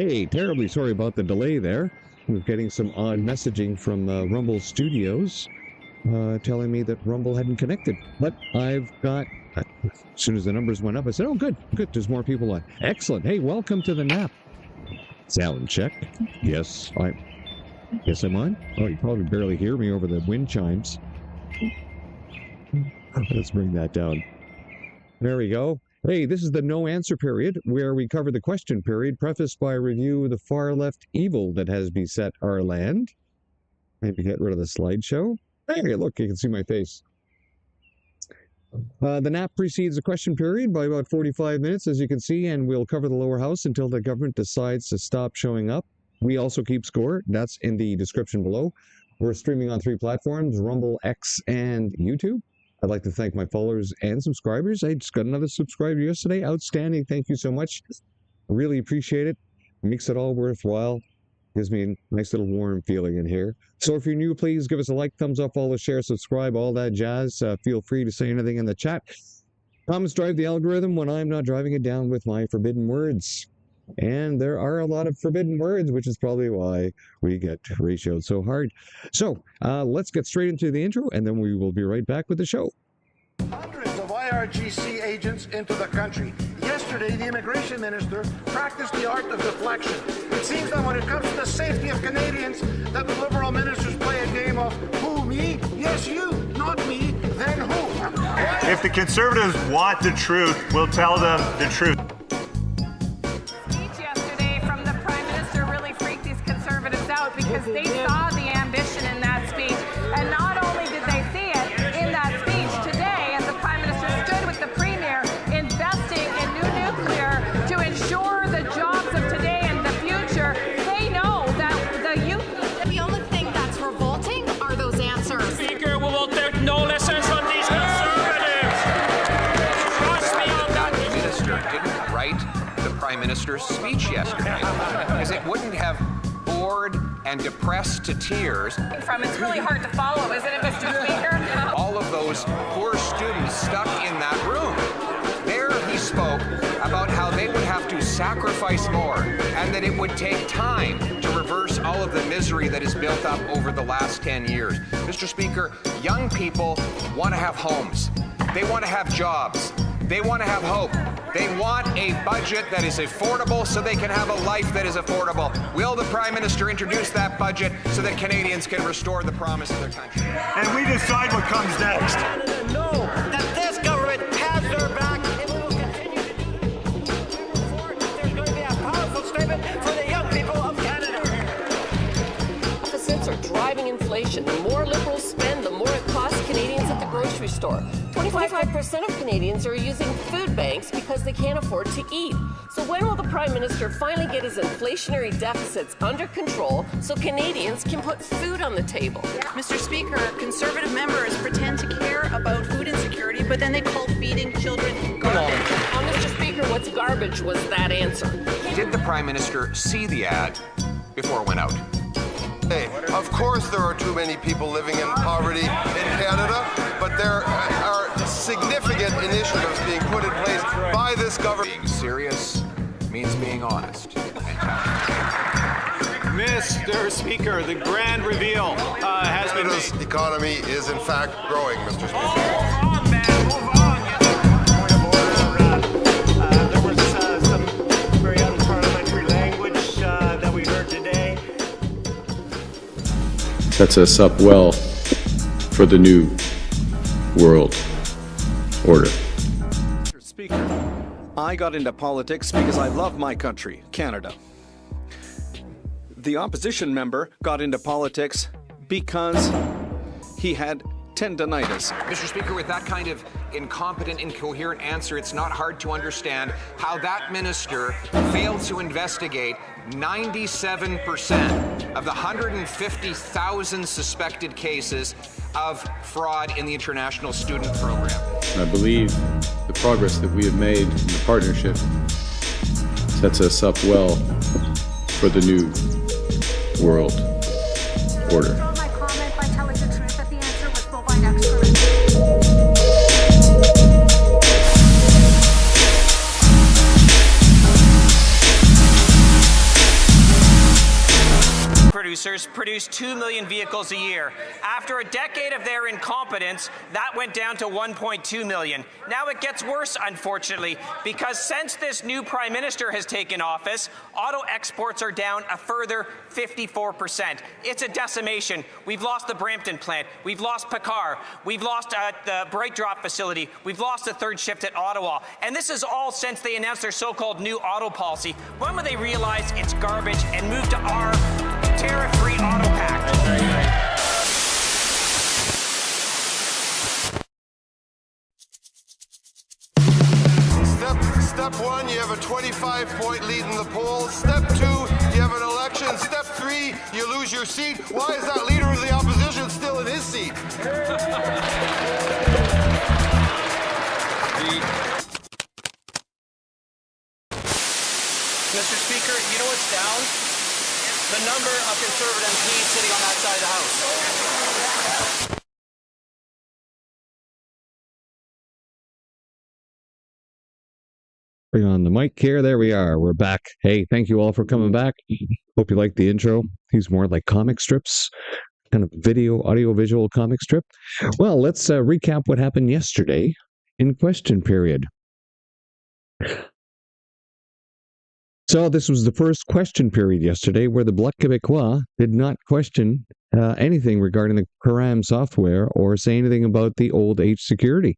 Hey, terribly sorry about the delay there. We're getting some odd messaging from Rumble Studios telling me that Rumble hadn't connected. But I've got, as soon as the numbers went up, I said, oh, good, there's more people on. Excellent. Hey, welcome to the nap. Sound check. Yes, I'm on. Oh, you probably barely hear me over the wind chimes. Let's bring that down. There we go. Hey, this is the no answer period, where we cover the question period, prefaced by a review of the far left evil that has beset our land. Maybe get rid of the slideshow. Hey, look, you can see my face. The nap precedes the question period by about 45 minutes, as you can see, and we'll cover the lower house until the government decides to stop showing up. We also keep score. That's in the description below. We're streaming on 3 platforms, Rumble, X, and YouTube. I'd like to thank my followers and subscribers. I just got another subscriber yesterday. Outstanding. Thank you so much. Really appreciate it. Makes it all worthwhile. Gives me a nice little warm feeling in here. So if you're new, please give us a like, thumbs up, follow, share, subscribe, all that jazz. Feel free to say anything in the chat. Comments drive the algorithm when I'm not driving it down with my forbidden words. And there are a lot of forbidden words, which is probably why we get ratioed so hard. So let's get straight into the intro, and then we will be right back with the show. Hundreds of IRGC agents into the country. Yesterday, the immigration minister practiced the art of deflection. It seems that when it comes to the safety of Canadians, that the Liberal ministers play a game of who, me? Yes, you. Not me. Then who? If the Conservatives want the truth, we'll tell them the truth. Because they saw the ambition in that speech, and not only did they see it in that speech today, as the Prime Minister stood with the Premier investing in new nuclear to ensure the jobs of today and the future, they know that the youth... The only thing that's revolting are those answers. Speaker, we will take no lessons from these Conservatives. Trust me on that. The Minister didn't write the Prime Minister's speech yesterday, because it wouldn't have bored and depressed to tears. It's really hard to follow, isn't it, Mr. Speaker? All of those poor students stuck in that room. There he spoke about how they would have to sacrifice more and that it would take time to reverse all of the misery that has built up over the last 10 years. Mr. Speaker, young people want to have homes. They want to have jobs. They want to have hope. They want a budget that is affordable so they can have a life that is affordable. Will the Prime Minister introduce that budget so that Canadians can restore the promise of their country? And we decide what comes next. Know that this government has their back and we will continue to do it. Therefore, there's going to be a powerful statement for the young people of Canada. Deficits are driving inflation. The more Liberals spend, the more it costs Canadians at the grocery store. 25% of Canadians are using food banks because they can't afford to eat. So when will the Prime Minister finally get his inflationary deficits under control so Canadians can put food on the table? Mr. Speaker, Conservative members pretend to care about food insecurity, but then they call feeding children garbage. Mr. Speaker, what's garbage was that answer? Did the Prime Minister see the ad before it went out? Hey, of course there are too many people living in poverty in Canada, but there are significant initiatives being put in place by this government. Being serious means being honest. Mr. Speaker, the grand reveal has been Canada's made. economy is in fact growing, Mr. Speaker. Move on, man, move on. Point of order. There was some very unparliamentary language that we heard today. Sets us up well for the new world order. Mr. Speaker, I got into politics because I love my country, Canada. The opposition member got into politics because he had tendinitis. Mr. Speaker, with that kind of incompetent, incoherent answer, it's not hard to understand how that minister failed to investigate 97% of the 150,000 suspected cases of fraud in the international student program. I believe the progress that we have made in the partnership sets us up well for the new world order. My comment by telling the truth that the answer was bovine excrement. producers produce 2 million vehicles a year. After a decade of their incompetence, that went down to 1.2 million. Now it gets worse, unfortunately, because since this new Prime Minister has taken office, auto exports are down a further 54%. It's a decimation. We've lost the Brampton plant. We've lost Picard. We've lost the Bright Drop facility. We've lost the third shift at Ottawa. And this is all since they announced their so-called new auto policy. When will they realize it's garbage and move to our tariff-free auto pact? Step one, you have a 25-point lead in the polls. Step two, you have an election. Step three, you lose your seat. Why is that leader of the opposition still in his seat? Mr. Speaker, you know what's down? The number of Conservative MPs sitting on that side of the House. Bring on the mic here. There we are. We're back. Hey, thank you all for coming back. Hope you liked the intro. These more like comic strips, kind of video, audio, visual comic strip. Well, let's recap what happened yesterday in question period. So this was the first question period yesterday where the Bloc Quebecois did not question anything regarding the QURAM software or say anything about the old age security.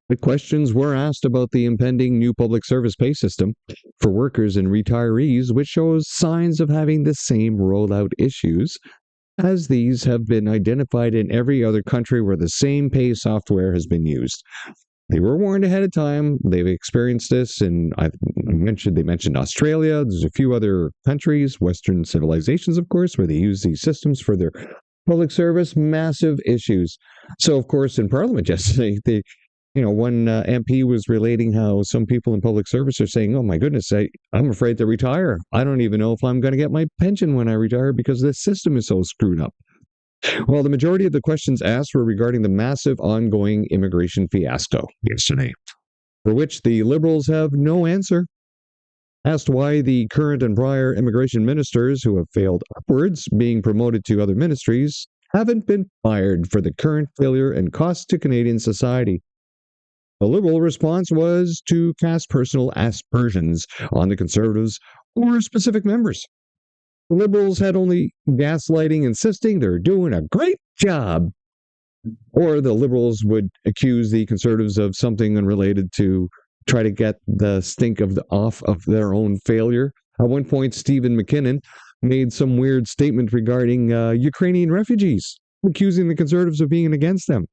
The questions were asked about the impending new public service pay system for workers and retirees, which shows signs of having the same rollout issues as these have been identified in every other country where the same pay software has been used. They were warned ahead of time. They've experienced this, and they mentioned Australia. There's a few other countries, Western civilizations, of course, where they use these systems for their public service. Massive issues. So, of course, in Parliament yesterday, one MP was relating how some people in public service are saying, "Oh my goodness, I'm afraid to retire. I don't even know if I'm going to get my pension when I retire because this system is so screwed up." Well, the majority of the questions asked were regarding the massive ongoing immigration fiasco yesterday, for which the Liberals have no answer. Asked why the current and prior immigration ministers who have failed upwards, being promoted to other ministries, haven't been fired for the current failure and cost to Canadian society. The Liberal response was to cast personal aspersions on the Conservatives or specific members. The Liberals had only gaslighting, insisting they're doing a great job. Or the Liberals would accuse the Conservatives of something unrelated to try to get the stink off of their own failure. At one point, Stephen McKinnon made some weird statement regarding Ukrainian refugees, accusing the Conservatives of being against them.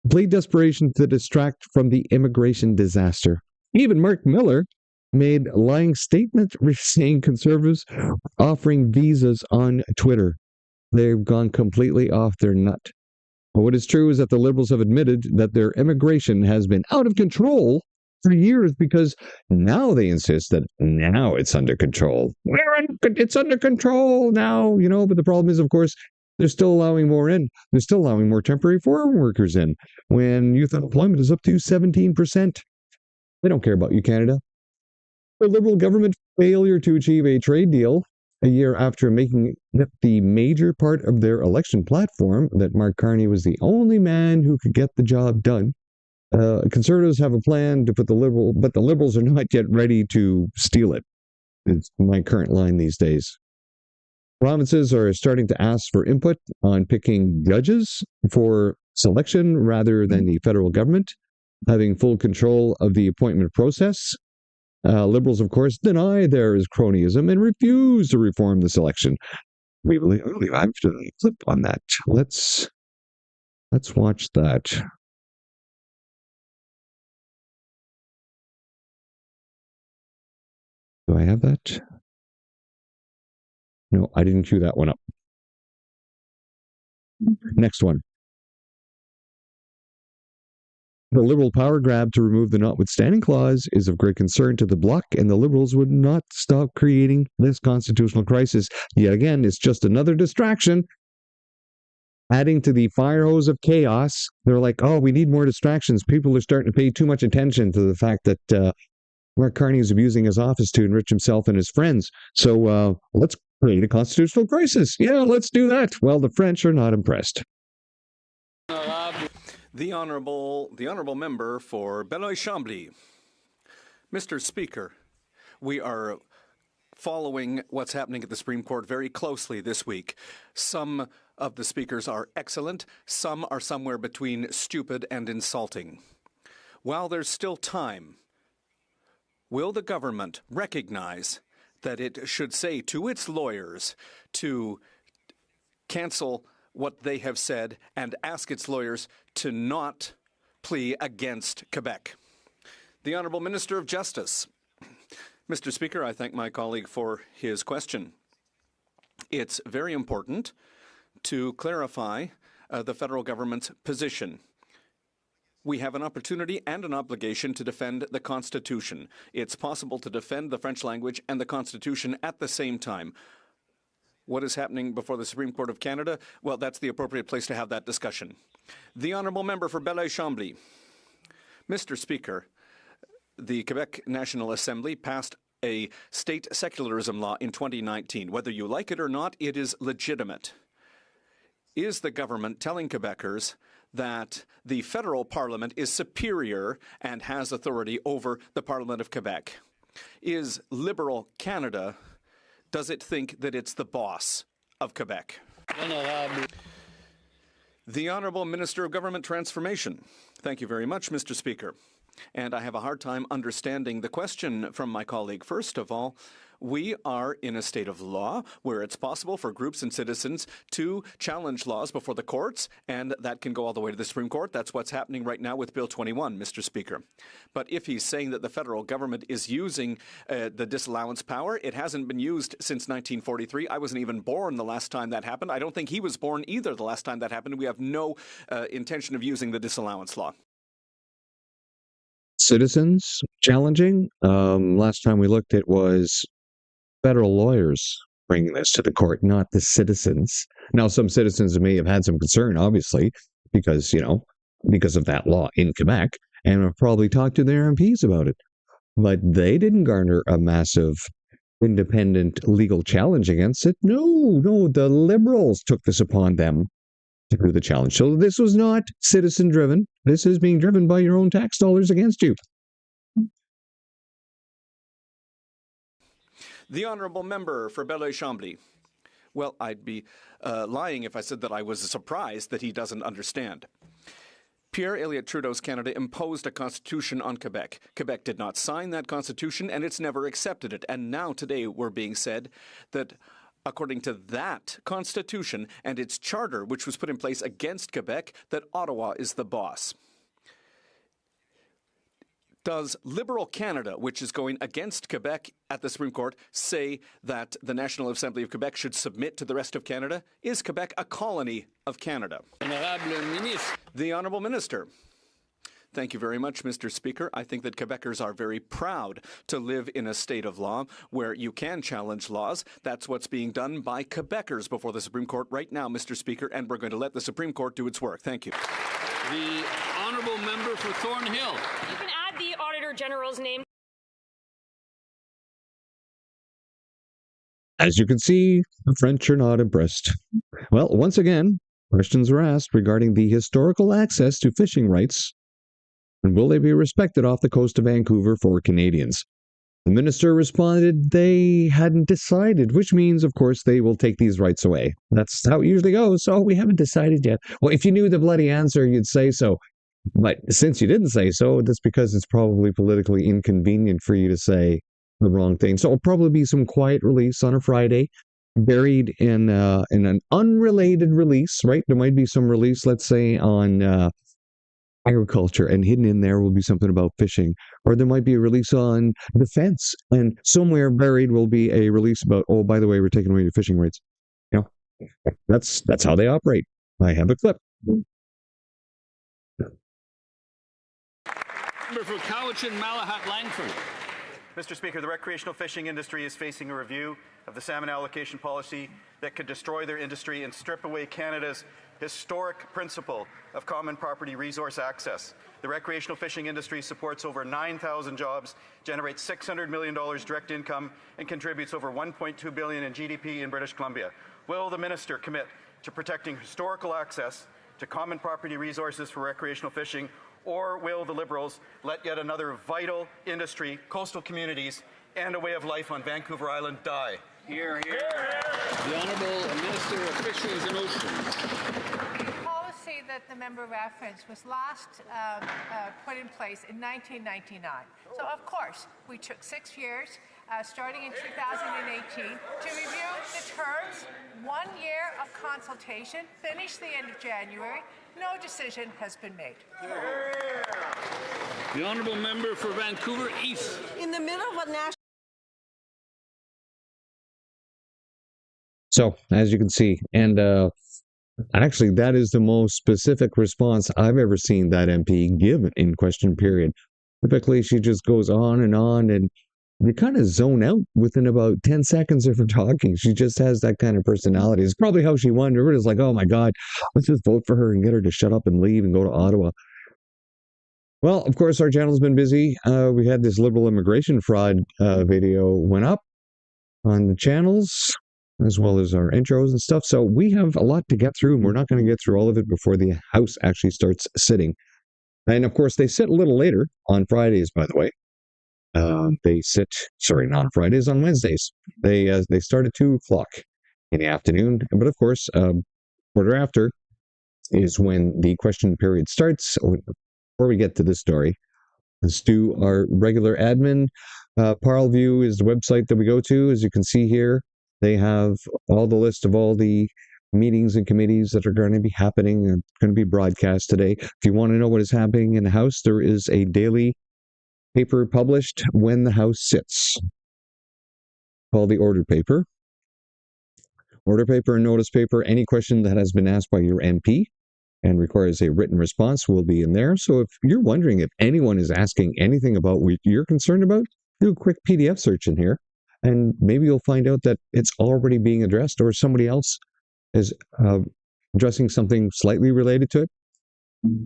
Complete desperation to distract from the immigration disaster. Even Mark Miller made lying statements saying Conservatives offering visas on Twitter. They've gone completely off their nut. But what is true is that the Liberals have admitted that their immigration has been out of control for years because now they insist that now it's under control. It's under control now, but the problem is, of course, they're still allowing more in. They're still allowing more temporary foreign workers in when youth unemployment is up to 17%. They don't care about you, Canada. The Liberal government failure to achieve a trade deal a year after making it the major part of their election platform that Mark Carney was the only man who could get the job done. Conservatives have a plan to put but the Liberals are not yet ready to steal it. It's my current line these days. Provinces are starting to ask for input on picking judges for selection rather than the federal government having full control of the appointment process. Liberals, of course, deny there is cronyism and refuse to reform the selection. We have to clip on that. Let's watch that. Do I have that? No, I didn't cue that one up. Next one. The Liberal power grab to remove the notwithstanding clause is of great concern to the Bloc, and the Liberals would not stop creating this constitutional crisis. Yet again, it's just another distraction. Adding to the fire hose of chaos, they're like, oh, we need more distractions. People are starting to pay too much attention to the fact that Mark Carney is abusing his office to enrich himself and his friends. So let's create a constitutional crisis. Yeah, let's do that. Well, the French are not impressed. The honourable member for Belleuil-Chambly. Mr. Speaker, we are following what's happening at the Supreme Court very closely this week. Some of the speakers are excellent. Some are somewhere between stupid and insulting. While there's still time, will the government recognize that it should say to its lawyers to cancel what they have said and ask its lawyers to not plea against Quebec? The Honourable Minister of Justice. Mr. Speaker, I thank my colleague for his question. It's very important to clarify the federal government's position. We have an opportunity and an obligation to defend the Constitution. It's possible to defend the French language and the Constitution at the same time. What is happening before the Supreme Court of Canada? Well, that's the appropriate place to have that discussion. The Honourable Member for Belleuil-Chambly. Mr. Speaker, the Quebec National Assembly passed a state secularism law in 2019. Whether you like it or not, it is legitimate. Is the government telling Quebecers that the federal parliament is superior and has authority over the Parliament of Quebec? Is Liberal Canada, does it think that it's the boss of Quebec? The Honourable Minister of Government Transformation. Thank you very much, Mr. Speaker. And I have a hard time understanding the question from my colleague. First of all, we are in a state of law where it's possible for groups and citizens to challenge laws before the courts, and that can go all the way to the Supreme Court. That's what's happening right now with Bill 21, Mr. Speaker. But if he's saying that the federal government is using the disallowance power, it hasn't been used since 1943. I wasn't even born the last time that happened. I don't think he was born either the last time that happened. We have no intention of using the disallowance law. Citizens challenging. Last time we looked, it was federal lawyers bringing this to the court, not the citizens. Now, some citizens may have had some concern, obviously, because of that law in Quebec, and have probably talked to their MPs about it. But they didn't garner a massive independent legal challenge against it. No, the Liberals took this upon them to do the challenge. So this was not citizen-driven. This is being driven by your own tax dollars against you. The Honourable Member for Belleuil-Chambly. Well, I'd be lying if I said that I was surprised that he doesn't understand. Pierre Elliott Trudeau's Canada imposed a constitution on Quebec. Quebec did not sign that constitution, and it's never accepted it. And now today we're being said that according to that constitution and its charter, which was put in place against Quebec, that Ottawa is the boss. Does Liberal Canada, which is going against Quebec at the Supreme Court, say that the National Assembly of Quebec should submit to the rest of Canada? Is Quebec a colony of Canada? The Honourable Minister. Thank you very much, Mr. Speaker. I think that Quebecers are very proud to live in a state of law where you can challenge laws. That's what's being done by Quebecers before the Supreme Court right now, Mr. Speaker, and we're going to let the Supreme Court do its work. Thank you. The Honourable Member for Thornhill. You can add the Auditor General's name. As you can see, the French are not impressed. Well, once again, questions were asked regarding the historical access to fishing rights, and will they be respected off the coast of Vancouver for Canadians? The minister responded they hadn't decided, which means, of course, they will take these rights away. That's how it usually goes. So we haven't decided yet. Well, if you knew the bloody answer, you'd say so. But since you didn't say so, that's because it's probably politically inconvenient for you to say the wrong thing. So it'll probably be some quiet release on a Friday, buried in an unrelated release, right? There might be some release, let's say, on agriculture, and hidden in there will be something about fishing, or there might be a release on defense, and somewhere buried will be a release about, oh, by the way, we're taking away your fishing rights. That's how they operate. I have a clip. Member for Cowichan, Malahat, Langford. Mr. Speaker, the recreational fishing industry is facing a review of the salmon allocation policy that could destroy their industry and strip away Canada's historic principle of common property resource access. The recreational fishing industry supports over 9,000 jobs, generates $600 million direct income, and contributes over $1.2 billion in GDP in British Columbia. Will the minister commit to protecting historical access to common property resources for recreational fishing, or will the Liberals let yet another vital industry, coastal communities, and a way of life on Vancouver Island die? Here, here. The Honourable Minister of Fisheries and Oceans. The policy that the member referenced was last put in place in 1999. So, of course, we took 6 years, starting in 2018, to review the terms, 1 year of consultation, finished the end of January. No decision has been made. The Honourable Member for Vancouver East. In the middle of a national... So, as you can see, and actually, that is the most specific response I've ever seen that MP give in question period. Typically, she just goes on, and you kind of zone out within about 10 seconds of her talking. She just has that kind of personality. It's probably how she won. Everybody's like, oh my God, let's just vote for her and get her to shut up and leave and go to Ottawa. Well, of course, our channel's been busy. We had this Liberal immigration fraud video went up on the channels, as well as our intros and stuff. So we have a lot to get through, and we're not going to get through all of it before the House actually starts sitting. And of course, they sit a little later on Fridays, by the way. They sit, sorry, not on Fridays, on Wednesdays. They start at 2 o'clock in the afternoon. But of course, quarter after is when the question period starts. Before we get to this story, let's do our regular admin. Parleview is the website that we go to. As you can see here, they have all the list of all the meetings and committees that are going to be happening and going to be broadcast today. If you want to know what is happening in the House, there is a daily paper published when the House sits called the order paper. Order paper and notice paper. Any question that has been asked by your MP and requires a written response will be in there. So if you're wondering if anyone is asking anything about what you're concerned about, do a quick PDF search in here, and maybe you'll find out that it's already being addressed, or somebody else is addressing something slightly related to it.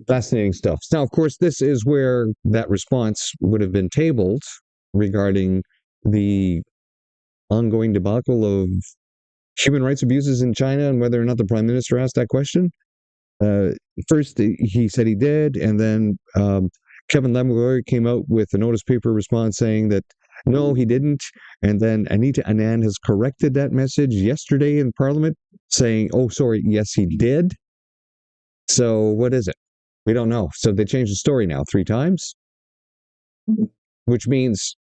Fascinating stuff. Now, of course, this is where that response would have been tabled regarding the ongoing debacle of human rights abuses in China and whether or not the Prime Minister asked that question. First, he said he did, and then Kevin Lemuel came out with a notice paper response saying that no, he didn't. And then Anita Anand has corrected that message yesterday in Parliament, saying, oh, sorry, yes, he did. So what is it? We don't know. So they changed the story now 3 times, which means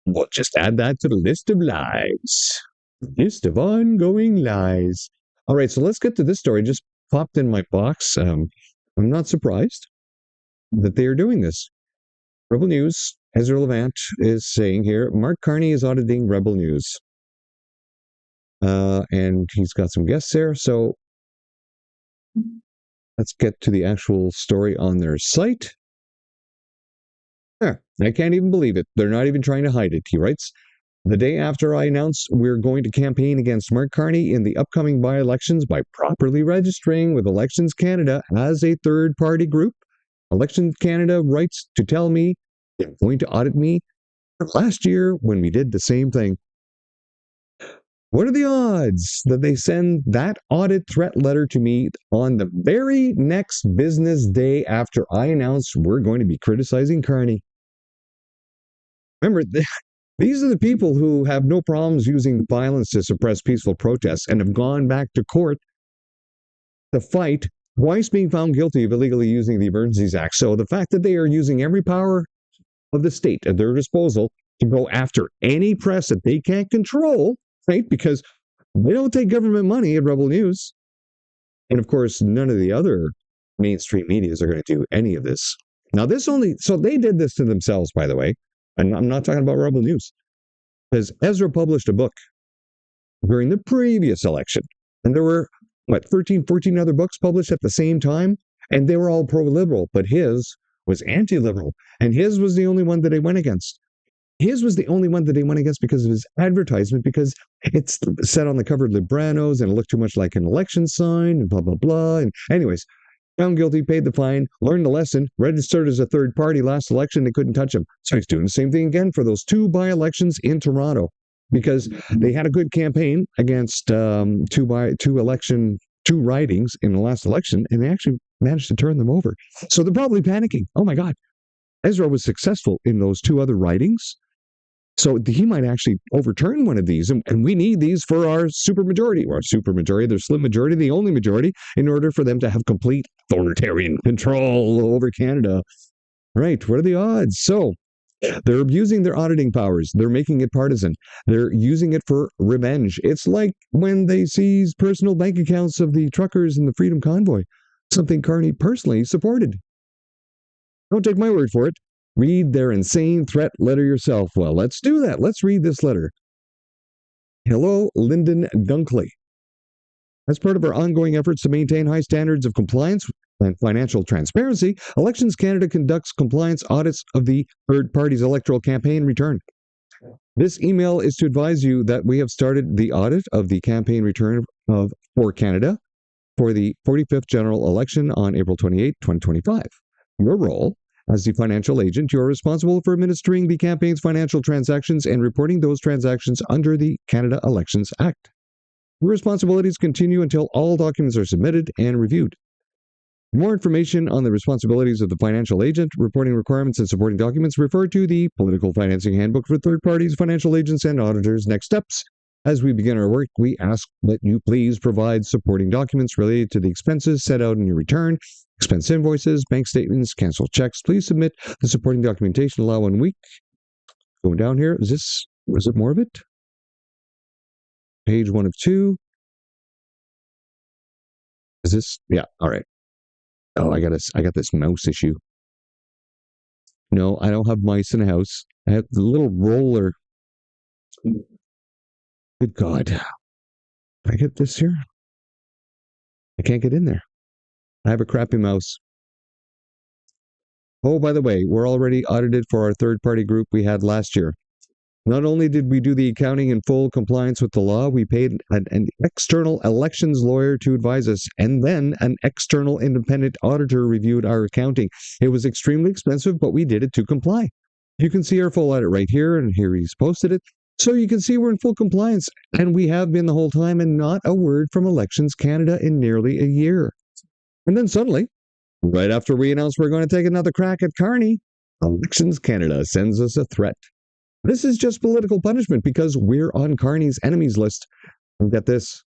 we'll just add that to the list of lies. List of ongoing lies. All right, so let's get to this story. Just popped in my box. I'm not surprised that they are doing this. Rebel News, Ezra Levant is saying here, Mark Carney is auditing Rebel News. And he's got some guests there. So let's get to the actual story on their site. There, I can't even believe it. They're not even trying to hide it. He writes, the day after I announced we're going to campaign against Mark Carney in the upcoming by-elections by properly registering with Elections Canada as a third-party group, Elections Canada writes to tell me they're going to audit me last year when we did the same thing. What are the odds that they send that audit threat letter to me on the very next business day after I announced we're going to be criticizing Carney? Remember, these are the people who have no problems using violence to suppress peaceful protests and have gone back to court to fight, twice being found guilty of illegally using the Emergencies Act. So the fact that they are using every power of the state at their disposal to go after any press that they can't control, right? Because they don't take government money at Rebel News. And of course, none of the other mainstream medias are going to do any of this. Now, so they did this to themselves, by the way. And I'm not talking about Rebel News. Because Ezra published a book during the previous election. And there were, 13, 14 other books published at the same time? And they were all pro-liberal. But his was anti-liberal. And his was the only one that they went against. His was the only one that they went against because of his advertisement, because it's set on the cover of Libranos and it looked too much like an election sign and blah, blah, blah. And anyways, found guilty, paid the fine, learned the lesson, registered as a third party last election. They couldn't touch him. So he's doing the same thing again for those 2 by-elections in Toronto, because they had a good campaign against 2 ridings in the last election, and they actually managed to turn them over. So they're probably panicking. Oh my God. Ezra was successful in those 2 other ridings. So he might actually overturn one of these, and we need these for our supermajority, or our supermajority, their slim majority, the only majority, in order for them to have complete authoritarian control over Canada. Right, what are the odds? So they're abusing their auditing powers. They're making it partisan. They're using it for revenge. It's like when they seize personal bank accounts of the truckers in the Freedom Convoy, something Carney personally supported. Don't take my word for it. Read their insane threat letter yourself. Well, let's do that. Let's read this letter. Hello, Lyndon Dunkley. As part of our ongoing efforts to maintain high standards of compliance and financial transparency, Elections Canada conducts compliance audits of the third party's electoral campaign return. This email is to advise you that we have started the audit of the campaign return for Canada for the 45th general election on April 28, 2025. Your role as the financial agent, you are responsible for administering the campaign's financial transactions and reporting those transactions under the Canada Elections Act. Your responsibilities continue until all documents are submitted and reviewed. For more information on the responsibilities of the financial agent, reporting requirements, and supporting documents, refer to the Political Financing Handbook for Third Parties, Financial Agents, and Auditors. Next steps. As we begin our work, we ask that you please provide supporting documents related to the expenses set out in your return, expense invoices, bank statements, canceled checks. Please submit the supporting documentation. Allow 1 week. Going down here, was it more of it? Page 1 of 2. Is this? Yeah, all right. Oh, I got this mouse issue. No, I don't have mice in the house. I have the little roller. Good God. Can I get this here? I can't get in there. I have a crappy mouse. Oh, by the way, we're already audited for our third-party group we had last year. Not only did we do the accounting in full compliance with the law, we paid an external elections lawyer to advise us, and then an external independent auditor reviewed our accounting. It was extremely expensive, but we did it to comply. You can see our full audit right here, and here he's posted it. So you can see we're in full compliance, and we have been the whole time, and not a word from Elections Canada in nearly a year. And then suddenly, right after we announced we're going to take another crack at Carney, Elections Canada sends us a threat. This is just political punishment because we're on Carney's enemies list. And get this,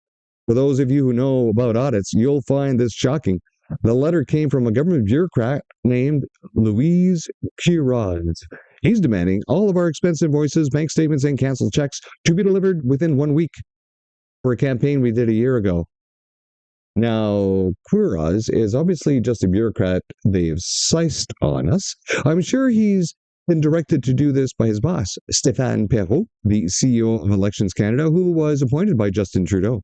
for those of you who know about audits, you'll find this shocking. The letter came from a government bureaucrat named Louise QURAM. He's demanding all of our expense invoices, bank statements, and canceled checks to be delivered within 1 week for a campaign we did a year ago. Now, QURAM is obviously just a bureaucrat they've sized on us. I'm sure he's been directed to do this by his boss, Stéphane Perrault, the CEO of Elections Canada, who was appointed by Justin Trudeau.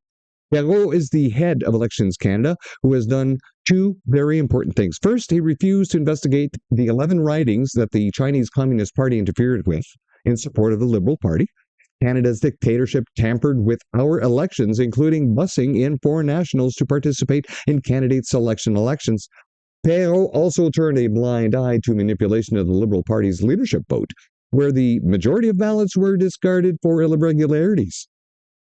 Perrault is the head of Elections Canada, who has done 2 very important things. First, he refused to investigate the 11 ridings that the Chinese Communist Party interfered with in support of the Liberal Party. Canada's dictatorship tampered with our elections, including busing in foreign nationals to participate in candidate selection elections. Perrault also turned a blind eye to manipulation of the Liberal Party's leadership vote, where the majority of ballots were discarded for irregularities.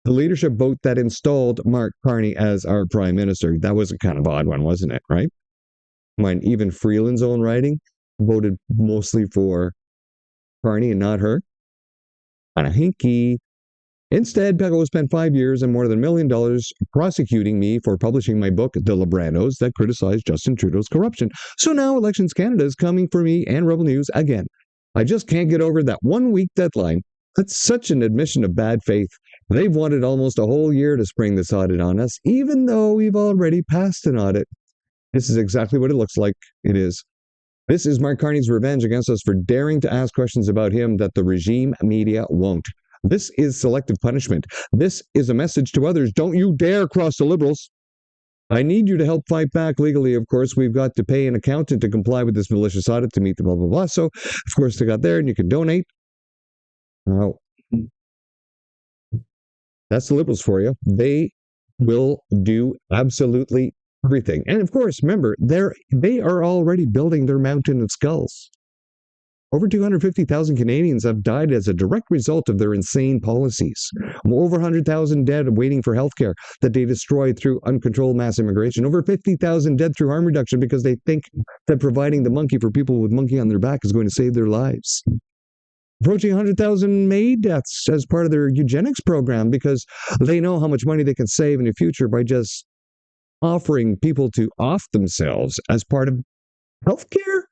The leadership vote that installed Mark Carney as our prime minister, that was a kind of odd one, wasn't it, right? Mind, even Freeland's own riding voted mostly for Carney and not her. On a hinky. Instead, Perrault spent 5 years and more than $1 million prosecuting me for publishing my book, The Libranos, that criticized Justin Trudeau's corruption. So now Elections Canada is coming for me and Rebel News again. I just can't get over that 1 week deadline. That's such an admission of bad faith. They've wanted almost a whole year to spring this audit on us, even though we've already passed an audit. This is exactly what it looks like it is. This is Mark Carney's revenge against us for daring to ask questions about him that the regime media won't. This is selective punishment. This is a message to others. Don't you dare cross the Liberals. I need you to help fight back legally. Of course, we've got to pay an accountant to comply with this malicious audit to meet the blah, blah, blah. So, of course, they got there and you can donate. Now, that's the Liberals for you. They will do absolutely everything. And of course, remember, they are already building their mountain of skulls. Over 250,000 Canadians have died as a direct result of their insane policies. Over 100,000 dead waiting for health care that they destroyed through uncontrolled mass immigration. Over 50,000 dead through harm reduction because they think that providing the monkey for people with monkey on their back is going to save their lives. Approaching 100,000 May deaths as part of their eugenics program because they know how much money they can save in the future by just offering people to off themselves as part of healthcare.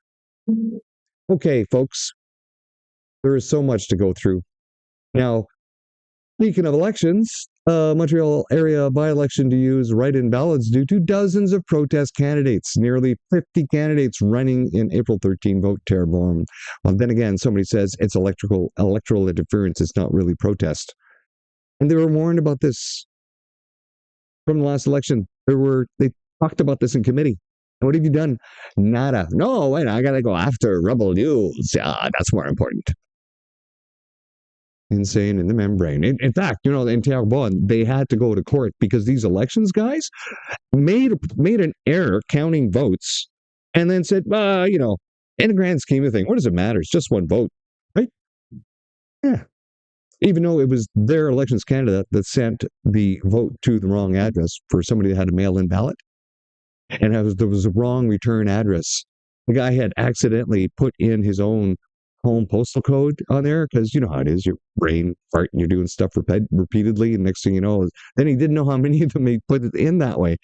Okay, folks, there is so much to go through. Now, speaking of elections, Montreal area by-election to use write-in ballots due to dozens of protest candidates, nearly 50 candidates running in April 13 vote Terrebonne. Well, then again, somebody says it's electoral interference. It's not really protest. And they were warned about this from the last election. They talked about this in committee. And what have you done? Nada. No, wait, I got to go after Rebel News. Yeah, that's more important. Insane in the membrane. In fact, in Terrebonne, they had to go to court because these elections guys made an error counting votes and then said, in the grand scheme of things, what does it matter? It's just one vote, right? Yeah. Even though it was their elections candidate that sent the vote to the wrong address for somebody that had a mail-in ballot. And there was a wrong return address. The guy had accidentally put in his own home postal code on there because you know how it is. Your brain fart and you're doing stuff repeatedly. And next thing you know, then he didn't know how many of them he put it in that way.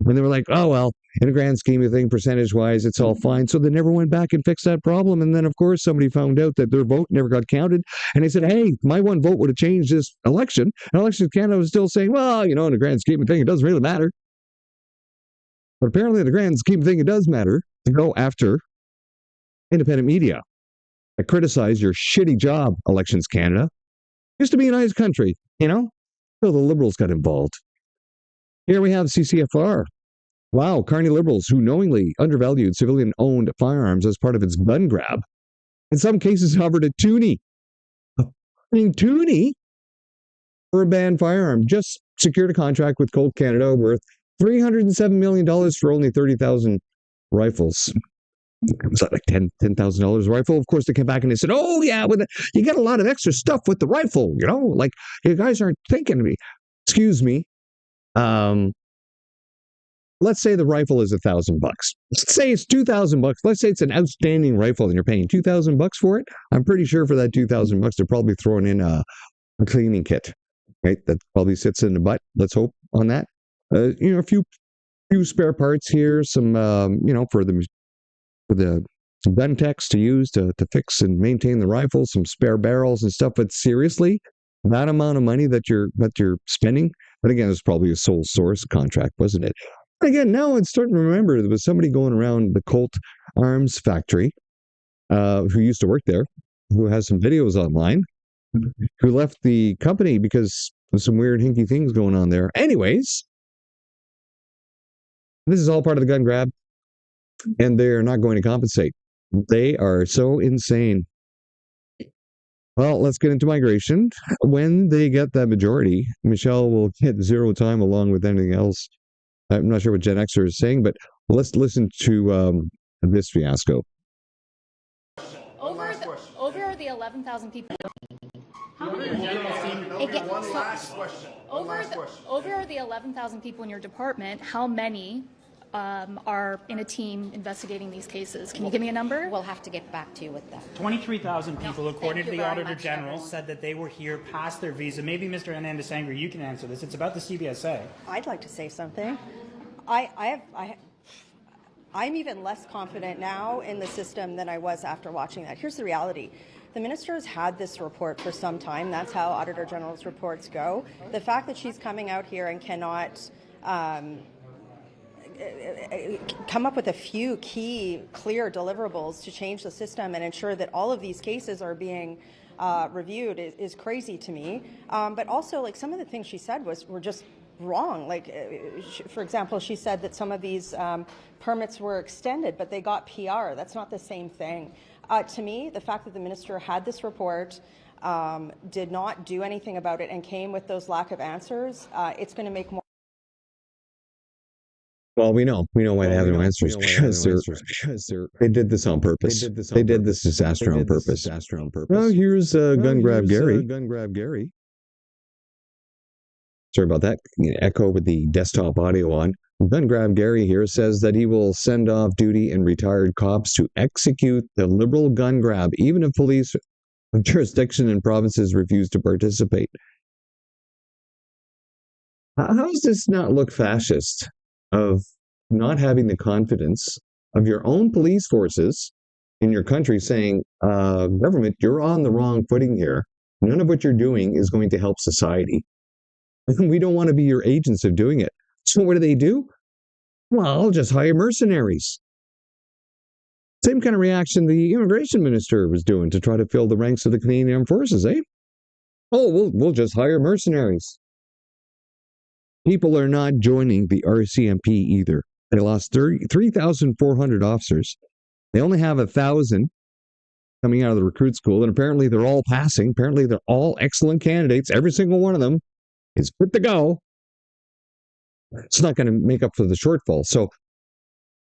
And they were like, oh, well, in a grand scheme of things, percentage-wise, it's all fine. So they never went back and fixed that problem. And then, of course, somebody found out that their vote never got counted. And they said, hey, my one vote would have changed this election. And Election Canada was still saying, well, in a grand scheme of things, it doesn't really matter. But apparently, in the grand scheme of things, it does matter to go after independent media. I criticize your shitty job, Elections Canada. Used to be a nice country, So the Liberals got involved. Here we have CCFR. Wow, Carney Liberals who knowingly undervalued civilian-owned firearms as part of its gun grab. In some cases, offered a toonie. Toonie for a banned firearm. Just secured a contract with Colt Canada worth $307 million for only 30,000 rifles. Was that like $10,000 a rifle? Of course, they came back and they said, oh, yeah, you get a lot of extra stuff with the rifle, Like, you guys aren't thinking of me. Excuse me. Let's say the rifle is $1,000. Let's say it's $2,000. Let's say it's an outstanding rifle and you're paying $2,000 for it. I'm pretty sure for that $2,000, they're probably throwing in a cleaning kit, right? That probably sits in the butt. Let's hope on that. A few spare parts here, some, for the gun techs to use to fix and maintain the rifle, some spare barrels and stuff. But seriously, that amount of money that you're spending, but again, it's probably a sole source contract, wasn't it? But again, now I'm starting to remember there was somebody going around the Colt Arms factory who used to work there, who has some videos online, who left the company because of some weird hinky things going on there. Anyways, this is all part of the gun grab, and they're not going to compensate. They are so insane. Well, let's get into migration. When they get that majority, Michelle will get zero time along with anything else. I'm not sure what Gen Xer is saying, but let's listen to this fiasco. Over the 11,000 people. Over the 11,000 people in your department, how many are in a team investigating these cases? Can you give me a number? We'll have to get back to you with that. 23,000 people, according to the Auditor General, said that they were here past their visa. Maybe Mr. Hernandez-Sangre, you can answer this. It's about the CBSA. I'd like to say something. I'm even less confident now in the system than I was after watching that. Here's the reality. The minister has had this report for some time. That's how Auditor General's reports go. The fact that she's coming out here and cannot come up with a few key, clear deliverables to change the system and ensure that all of these cases are being reviewed is crazy to me. But also, like, some of the things she said were just wrong. Like, for example, she said that some of these permits were extended, but they got PR. That's not the same thing. To me, the fact that the minister had this report did not do anything about it and came with those lack of answers, it's going to make more. Well, we know why they have no answers because they did this on purpose. They did this disaster on purpose. Now here's Gun Grab Gary. Sorry about that. Echo with the desktop audio on. Gun Grab Gary here says that he will send off duty and retired cops to execute the liberal gun grab, even if police jurisdiction and provinces refuse to participate. How does this not look fascist of not having the confidence of your own police forces in your country saying, government, you're on the wrong footing here. None of what you're doing is going to help society. We don't want to be your agents of doing it. So what do? Well, I'll just hire mercenaries. Same kind of reaction the immigration minister was doing to try to fill the ranks of the Canadian Armed Forces, eh? Oh, we'll just hire mercenaries. People are not joining the RCMP either. They lost 3,400 officers. They only have 1,000 coming out of the recruit school, and apparently they're all passing. Apparently they're all excellent candidates. Every single one of them is good to go. It's not going to make up for the shortfall. So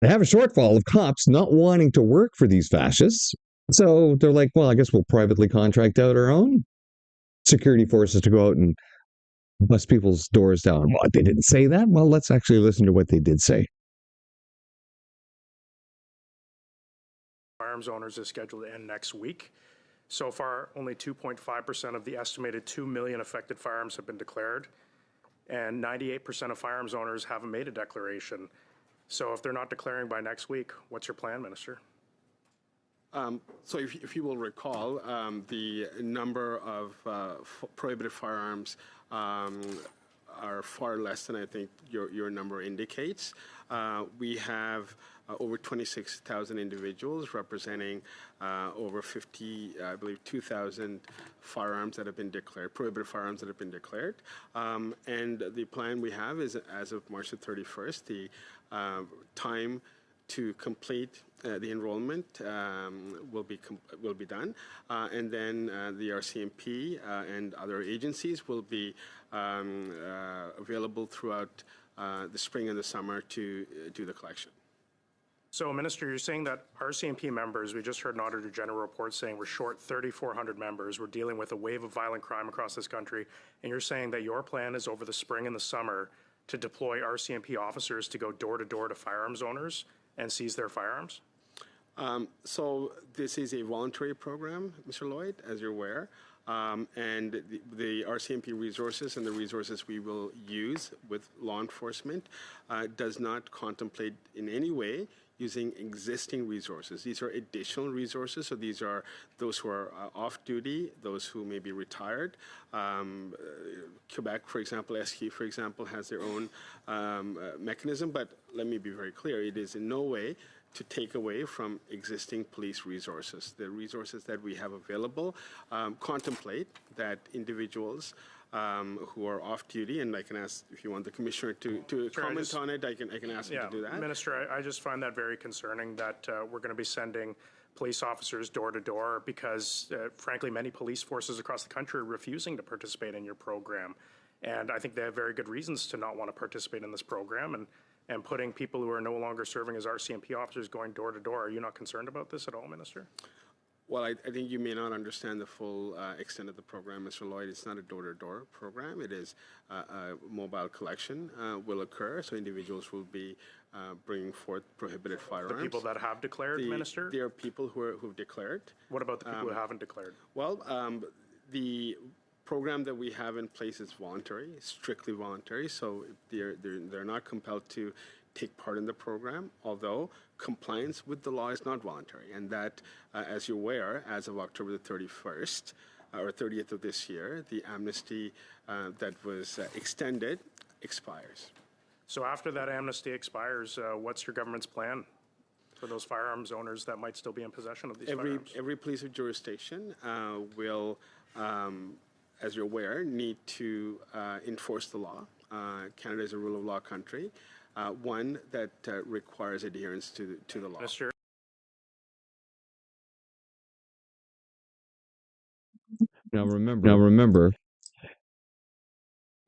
they have a shortfall of cops not wanting to work for these fascists. So they're like, well, I guess we'll privately contract out our own security forces to go out and bust people's doors down. What, they didn't say that? Well, let's actually listen to what they did say. Firearms owners is scheduled to end next week. So far, only 2.5% of the estimated 2 million affected firearms have been declared, and 98% of firearms owners haven't made a declaration. So if they're not declaring by next week, what's your plan, Minister? So if you will recall, the number of prohibited firearms are far less than I think your number indicates. We have over 26,000 individuals representing over 2,000 firearms that have been declared, prohibited firearms that have been declared. And the plan we have is, as of March the 31st, the time to complete the enrollment will be done, and then the RCMP and other agencies will be available throughout the spring and the summer to do the collection. So, Minister, you're saying that RCMP members, we just heard an Auditor General report saying we're short 3,400 members. We're dealing with a wave of violent crime across this country, and you're saying that your plan is over the spring and the summer to deploy RCMP officers to go door to door to firearms owners and seize their firearms? So this is a voluntary program, Mr. Lloyd, as you're aware, and the RCMP resources and the resources we will use with law enforcement does not contemplate in any way using existing resources. These are additional resources, so these are those who are off duty, those who may be retired. Quebec, for example, SQ, for example, has their own mechanism, but let me be very clear, it is in no way to take away from existing police resources. The resources that we have available contemplate that individuals who are off duty, and I can ask if you want the commissioner to comment on it, I can ask him to do that. Minister, I just find that very concerning that we're going to be sending police officers door to door because, frankly, many police forces across the country are refusing to participate in your program. And I think they have very good reasons to not want to participate in this program. And putting people who are no longer serving as RCMP officers going door to door. Are you not concerned about this at all, Minister? Well, I think you may not understand the full extent of the program, Mr. Lloyd. It's not a door-to-door program. It is a mobile collection will occur, so individuals will be bringing forth prohibited firearms. The people that have declared, Minister? There are people who've declared. What about the people who haven't declared? Well, the program that we have in place is voluntary, strictly voluntary, so they're not compelled to take part in the program, although compliance with the law is not voluntary. And that, as you're aware, as of October the 31st, or 30th of this year, the amnesty that was extended expires. So after that amnesty expires, what's your government's plan for those firearms owners that might still be in possession of these firearms? Every police of jurisdiction will, as you're aware, need to enforce the law. Canada is a rule of law country, one that requires adherence to the law. Minister. Now remember,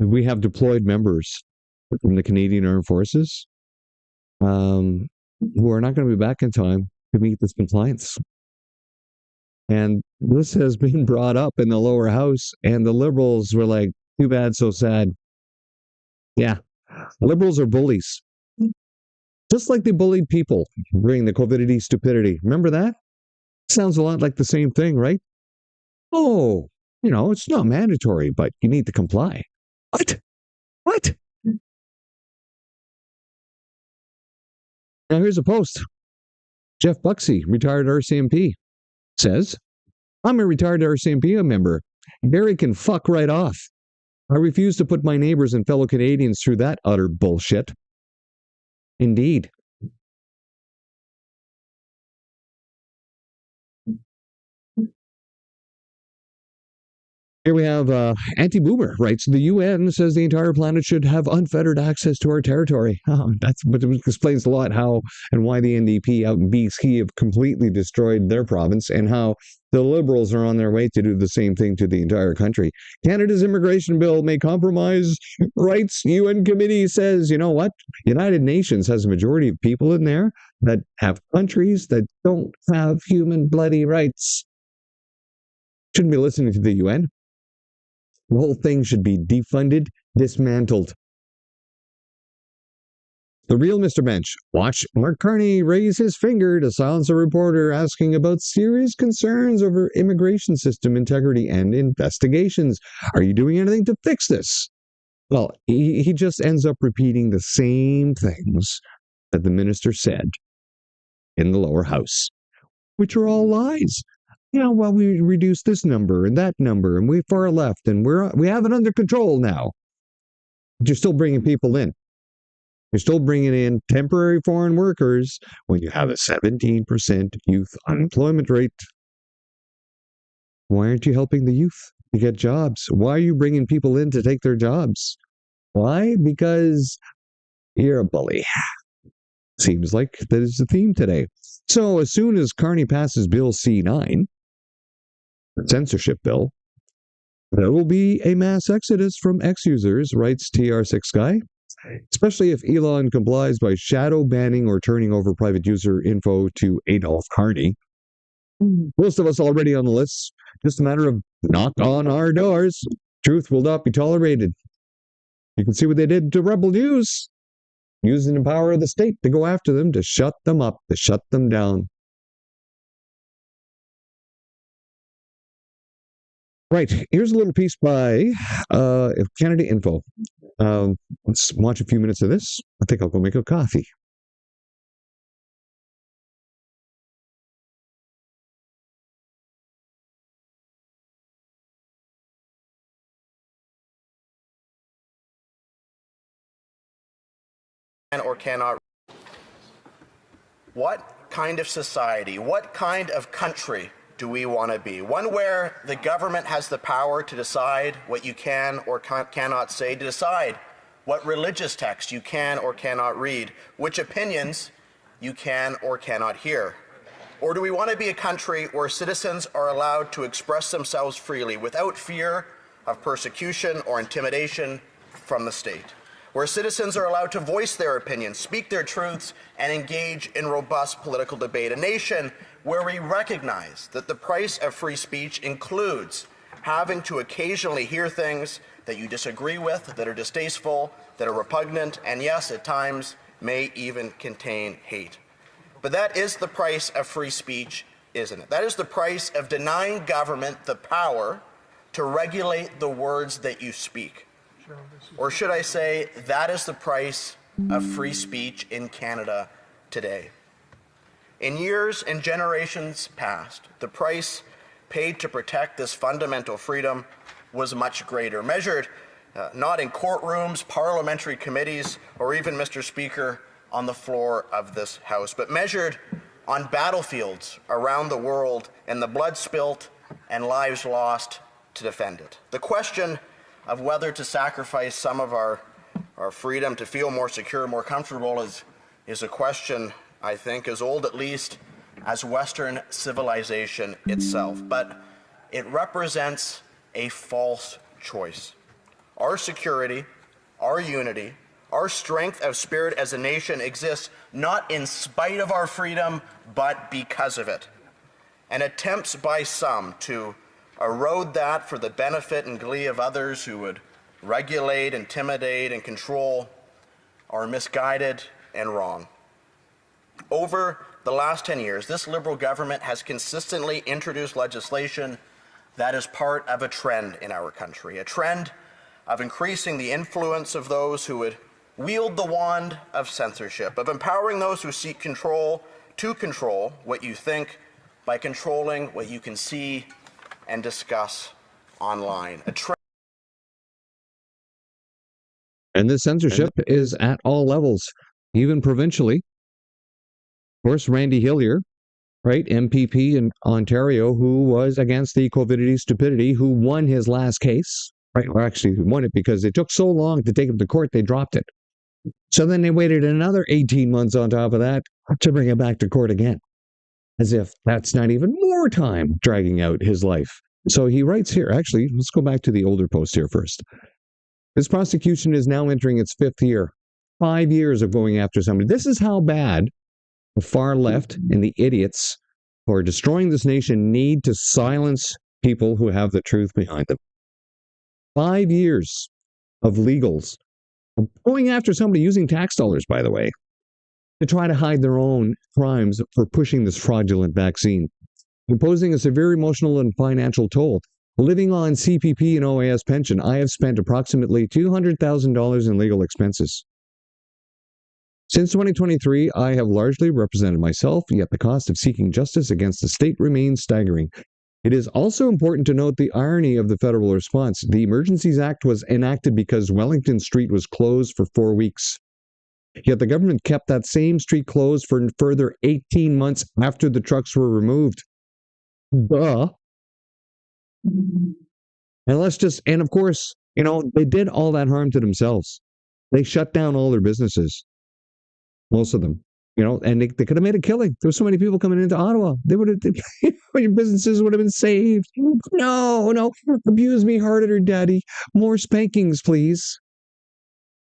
we have deployed members from the Canadian Armed Forces who are not going to be back in time to meet this compliance. And this has been brought up in the lower house, and the Liberals were like, too bad, so sad. Yeah, Liberals are bullies. Just like they bullied people during the COVIDity stupidity. Remember that? Sounds a lot like the same thing, right? Oh, it's not mandatory, but you need to comply. What? Now here's a post. Jeff Buxey, retired RCMP, says, I'm a retired RCMP member. Barry can fuck right off. I refuse to put my neighbors and fellow Canadians through that utter bullshit. Indeed. Here we have Anti-Boomer writes, the UN says the entire planet should have unfettered access to our territory. But it explains a lot how and why the NDP out in BC have completely destroyed their province and how the Liberals are on their way to do the same thing to the entire country. Canada's immigration bill may compromise rights. UN committee says, you know what? United Nations has a majority of people in there that have countries that don't have human bloody rights. Shouldn't be listening to the UN. The whole thing should be defunded, dismantled. The real Mr. Bench. Watch Mark Carney raise his finger to silence a reporter asking about serious concerns over immigration system integrity and investigations. Are you doing anything to fix this? Well, he just ends up repeating the same things that the minister said in the lower house, which are all lies. Well, we reduced this number and that number, and we far left, and we have it under control now. But you're still bringing people in. You're still bringing in temporary foreign workers when you have a 17% youth unemployment rate. Why aren't you helping the youth to get jobs? Why are you bringing people in to take their jobs? Why? Because you're a bully. Seems like that is the theme today. So as soon as Carney passes Bill C9, the censorship bill, there will be a mass exodus from X-users, writes TR6 Guy, especially if Elon complies by shadow banning or turning over private user info to Adolf Carney. Most of us already on the list. Just a matter of knock on our doors. Truth will not be tolerated. You can see what they did to Rebel News, using the power of the state to go after them, to shut them up, to shut them down. Right, here's a little piece by Canada Info. Let's watch a few minutes of this. I think I'll go make a coffee. Or cannot. What kind of society, what kind of country do we want to be? One where the government has the power to decide what you can or cannot say, to decide what religious text you can or cannot read, which opinions you can or cannot hear? Or do we want to be a country where citizens are allowed to express themselves freely without fear of persecution or intimidation from the state? Where citizens are allowed to voice their opinions, speak their truths, and engage in robust political debate. A nation where we recognize that the price of free speech includes having to occasionally hear things that you disagree with, that are distasteful, that are repugnant, and yes, at times may even contain hate. But that is the price of free speech, isn't it? That is the price of denying government the power to regulate the words that you speak. Or should I say, that is the price of free speech in Canada today. In years and generations past, the price paid to protect this fundamental freedom was much greater, measured not in courtrooms, parliamentary committees, or even, Mr. Speaker, on the floor of this House, but measured on battlefields around the world and the blood spilt and lives lost to defend it. The question of whether to sacrifice some of our freedom to feel more secure, more comfortable is a question, I think, as old at least as Western civilization itself. But it represents a false choice. Our security, our unity, our strength of spirit as a nation exists not in spite of our freedom, but because of it. And attempts by some to erode that for the benefit and glee of others who would regulate, intimidate, and control are misguided and wrong. Over the last 10 years, this Liberal government has consistently introduced legislation that is part of a trend in our country, a trend of increasing the influence of those who would wield the wand of censorship, of empowering those who seek control to control what you think by controlling what you can see and discuss online. And this censorship is at all levels, even provincially. Of course, Randy Hillier, right, MPP in Ontario, who was against the COVIDity stupidity, who won his last case, right? Or actually, who won it because it took so long to take him to court, they dropped it. So then they waited another 18 months on top of that to bring it back to court again, as if that's not even more time dragging out his life. So he writes here, actually, let's go back to the older post here first. This prosecution is now entering its 5th year. 5 years of going after somebody. This is how bad the far left and the idiots who are destroying this nation need to silence people who have the truth behind them. 5 years of legals going after somebody using tax dollars, by the way, to try to hide their own crimes for pushing this fraudulent vaccine, imposing a severe emotional and financial toll. Living on CPP and OAS pension, I have spent approximately $200,000 in legal expenses. Since 2023, I have largely represented myself, yet the cost of seeking justice against the state remains staggering. It is also important to note the irony of the federal response. The Emergencies Act was enacted because Wellington Street was closed for 4 weeks. Yet the government kept that same street closed for a further 18 months after the trucks were removed. Duh. And of course, they did all that harm to themselves. They shut down all their businesses. Most of them, and they could have made a killing. There were so many people coming into Ottawa. They would have, your businesses would have been saved. No, abuse me harder, Daddy. More spankings, please.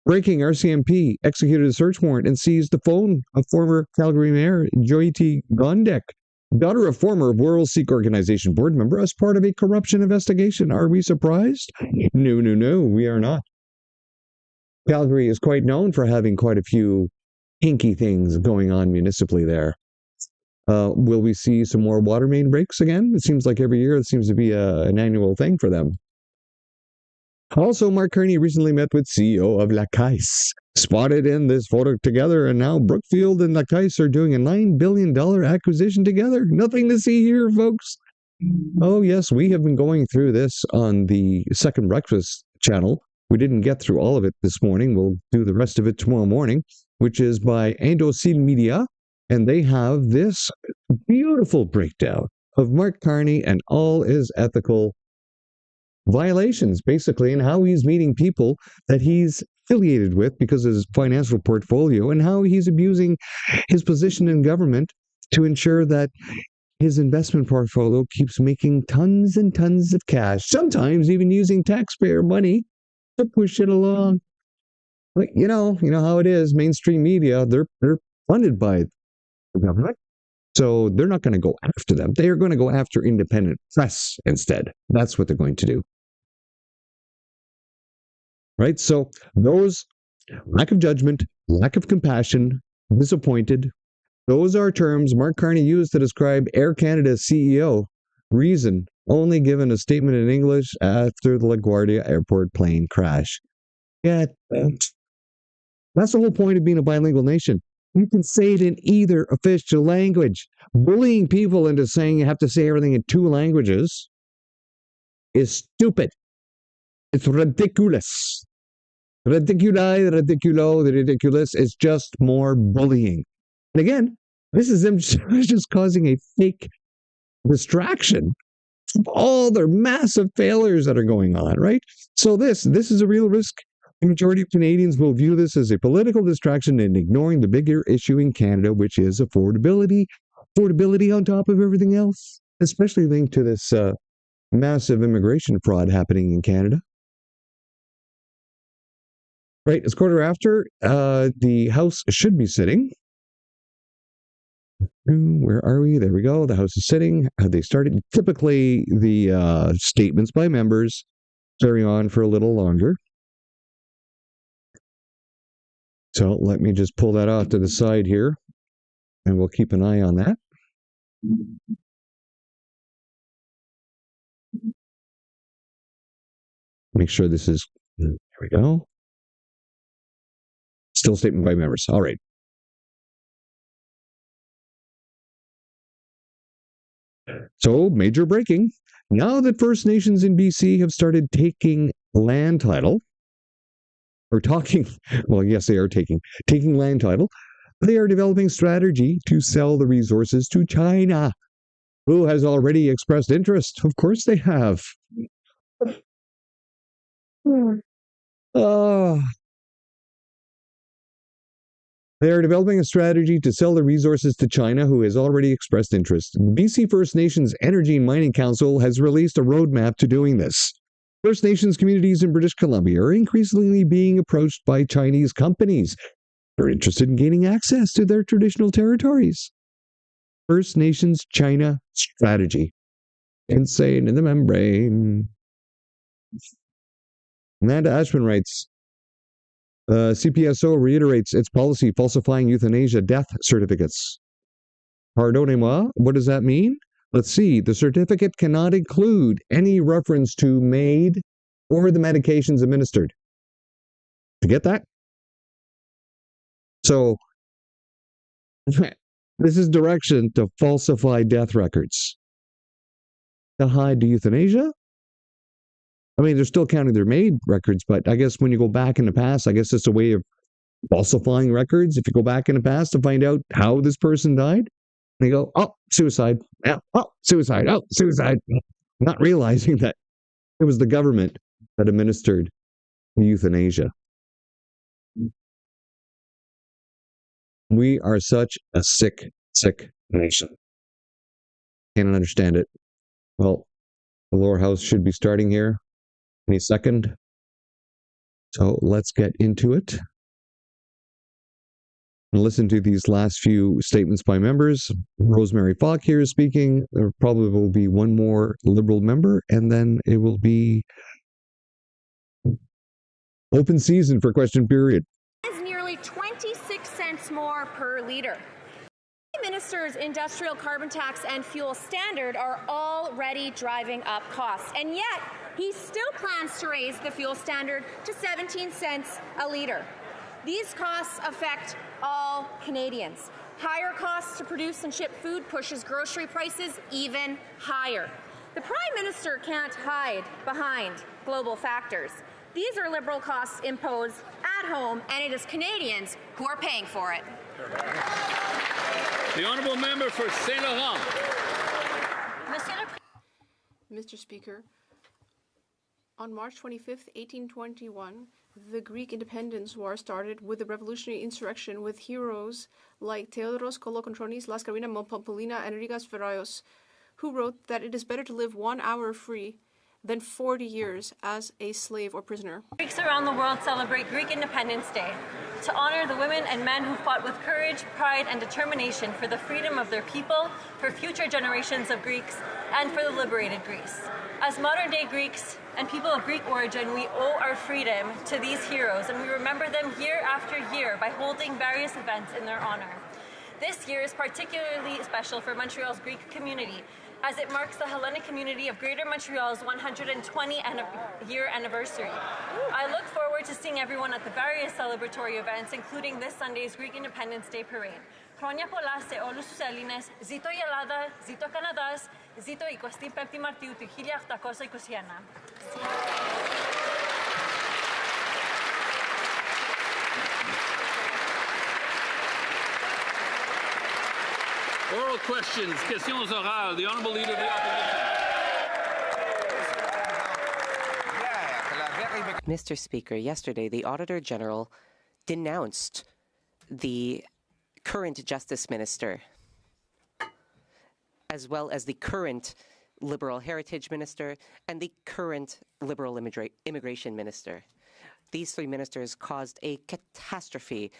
Breaking, RCMP executed a search warrant and seized the phone of former Calgary Mayor Jyoti Gondek, daughter of former World Sikh Organization board member, as part of a corruption investigation. Are we surprised? No, we are not. Calgary is quite known for having quite a few hinky things going on municipally there. Will we see some more water main breaks again? It seems like every year it seems to be an annual thing for them. Also, Mark Carney recently met with CEO of La Caisse, spotted in this photo together, and now Brookfield and La Caisse are doing a $9 billion acquisition together. Nothing to see here, folks. Oh, yes, we have been going through this on the Second Breakfast channel. We didn't get through all of it this morning. We'll do the rest of it tomorrow morning, which is by Indocile Media, and they have this beautiful breakdown of Mark Carney and all his ethical violations, basically, and how he's meeting people that he's affiliated with because of his financial portfolio, and how he's abusing his position in government to ensure that his investment portfolio keeps making tons and tons of cash, sometimes even using taxpayer money to push it along. But you know how it is. Mainstream media, they're funded by the government, so they're not going to go after them. They are going to go after independent press instead. That's what they're going to do. Right? So those lack of judgment, lack of compassion, disappointed, those are terms Mark Carney used to describe Air Canada's CEO. Reason, only given a statement in English after the LaGuardia airport plane crash. Yeah, that's the whole point of being a bilingual nation. You can say it in either official language. Bullying people into saying you have to say everything in 2 languages is stupid. It's ridiculous. Ridiculi, ridiculo, the ridiculous is just more bullying. And again, this is them just causing a fake distraction of all their massive failures that are going on, right? So this is a real risk. The majority of Canadians will view this as a political distraction and ignoring the bigger issue in Canada, which is affordability. Affordability on top of everything else, especially linked to this massive immigration fraud happening in Canada. Right, it's quarter after. The House should be sitting. Where are we? There we go. The House is sitting. They started. Typically, the statements by members carry on for a little longer. So let me just pull that off to the side here, and we'll keep an eye on that. Make sure this is, there we go. Still statement by members. All right. So, major breaking. Now that First Nations in BC have started taking land title, or talking, well, yes, they are taking land title, they are developing strategy to sell the resources to China, who has already expressed interest. Of course they have. They are developing a strategy to sell the resources to China, who has already expressed interest. BC First Nations Energy and Mining Council has released a roadmap to doing this. First Nations communities in British Columbia are increasingly being approached by Chinese companies. They're interested in gaining access to their traditional territories. First Nations China strategy. Insane in the membrane. Amanda Ashman writes, CPSO reiterates its policy falsifying euthanasia death certificates. Pardonnez-moi, what does that mean? Let's see. The certificate cannot include any reference to MAID or the medications administered. You get that? So, this is direction to falsify death records. To hide the euthanasia? I mean, they're still counting their MAID records, but I guess when you go back in the past, I guess it's a way of falsifying records. If you go back in the past to find out how this person died, and you go, oh, suicide. Yeah, oh, suicide. Oh, suicide. Not realizing that it was the government that administered euthanasia. We are such a sick, sick nation. Can't understand it. Well, the lower house should be starting here any second. So let's get into it. And listen to these last few statements by members. Rosemary Falk here is speaking. There probably will be one more Liberal member, and then it will be open season for question period. Is nearly 26 cents more per litre. The minister's industrial carbon tax and fuel standard are already driving up costs, and yet he still plans to raise the fuel standard to 17 cents a litre. These costs affect all Canadians. Higher costs to produce and ship food pushes grocery prices even higher. The Prime Minister can't hide behind global factors. These are Liberal costs imposed at home, and it is Canadians who are paying for it. The honourable member for Saint Laurent. Mr. Speaker, on March 25th, 1821, the Greek independence war started with the revolutionary insurrection with heroes like Theodoros Kolokotronis, Laskarina Mompolina, and Rigas Veraios, who wrote that it is better to live 1 hour free than 40 years as a slave or prisoner. Greeks around the world celebrate Greek Independence Day to honor the women and men who fought with courage, pride, and determination for the freedom of their people, for future generations of Greeks, and for the liberated Greece. As modern-day Greeks and people of Greek origin, we owe our freedom to these heroes, and we remember them year after year by holding various events in their honor. This year is particularly special for Montreal's Greek community, as it marks the Hellenic community of Greater Montreal's 120-year anniversary. I look forward to seeing everyone at the various celebratory events, including this Sunday's Greek Independence Day Parade. Χρόνια πολλά σε όλους τους Έλληνες. Ζήτω η Ελλάδα, ζήτω ο Καναδάς, ζήτω 25 Μαρτίου του 1821. Oral questions, questions orales. The honourable leader of the opposition. Mr. Speaker, yesterday the Auditor General denounced the current Justice Minister, as well as the current Liberal Heritage Minister, and the current Liberal Immigration Minister. These three ministers caused a catastrophe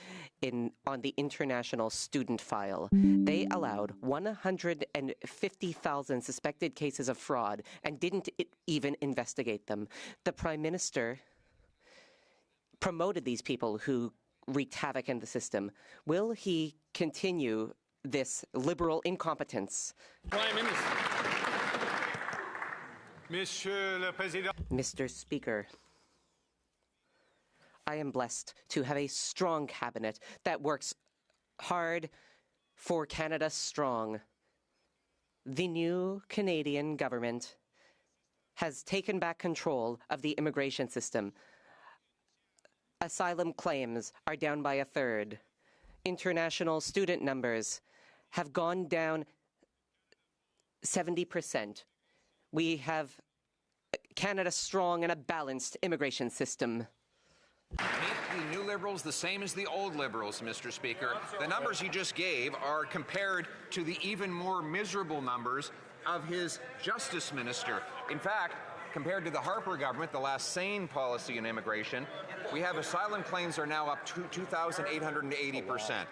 on the international student file. They allowed 150,000 suspected cases of fraud and didn't even investigate them. The Prime Minister promoted these people who wreaked havoc in the system. Will he continue this liberal incompetence? Prime Minister. Mr. Speaker, I am blessed to have a strong cabinet that works hard for Canada strong. The new Canadian government has taken back control of the immigration system. Asylum claims are down by a third. International student numbers have gone down 70%. We have Canada strong and a balanced immigration system. The new Liberals the same as the old Liberals, Mr. Speaker. The numbers he just gave are compared to the even more miserable numbers of his Justice Minister. In fact, compared to the Harper government, the last sane policy in immigration, we have asylum claims are now up to 2,880%.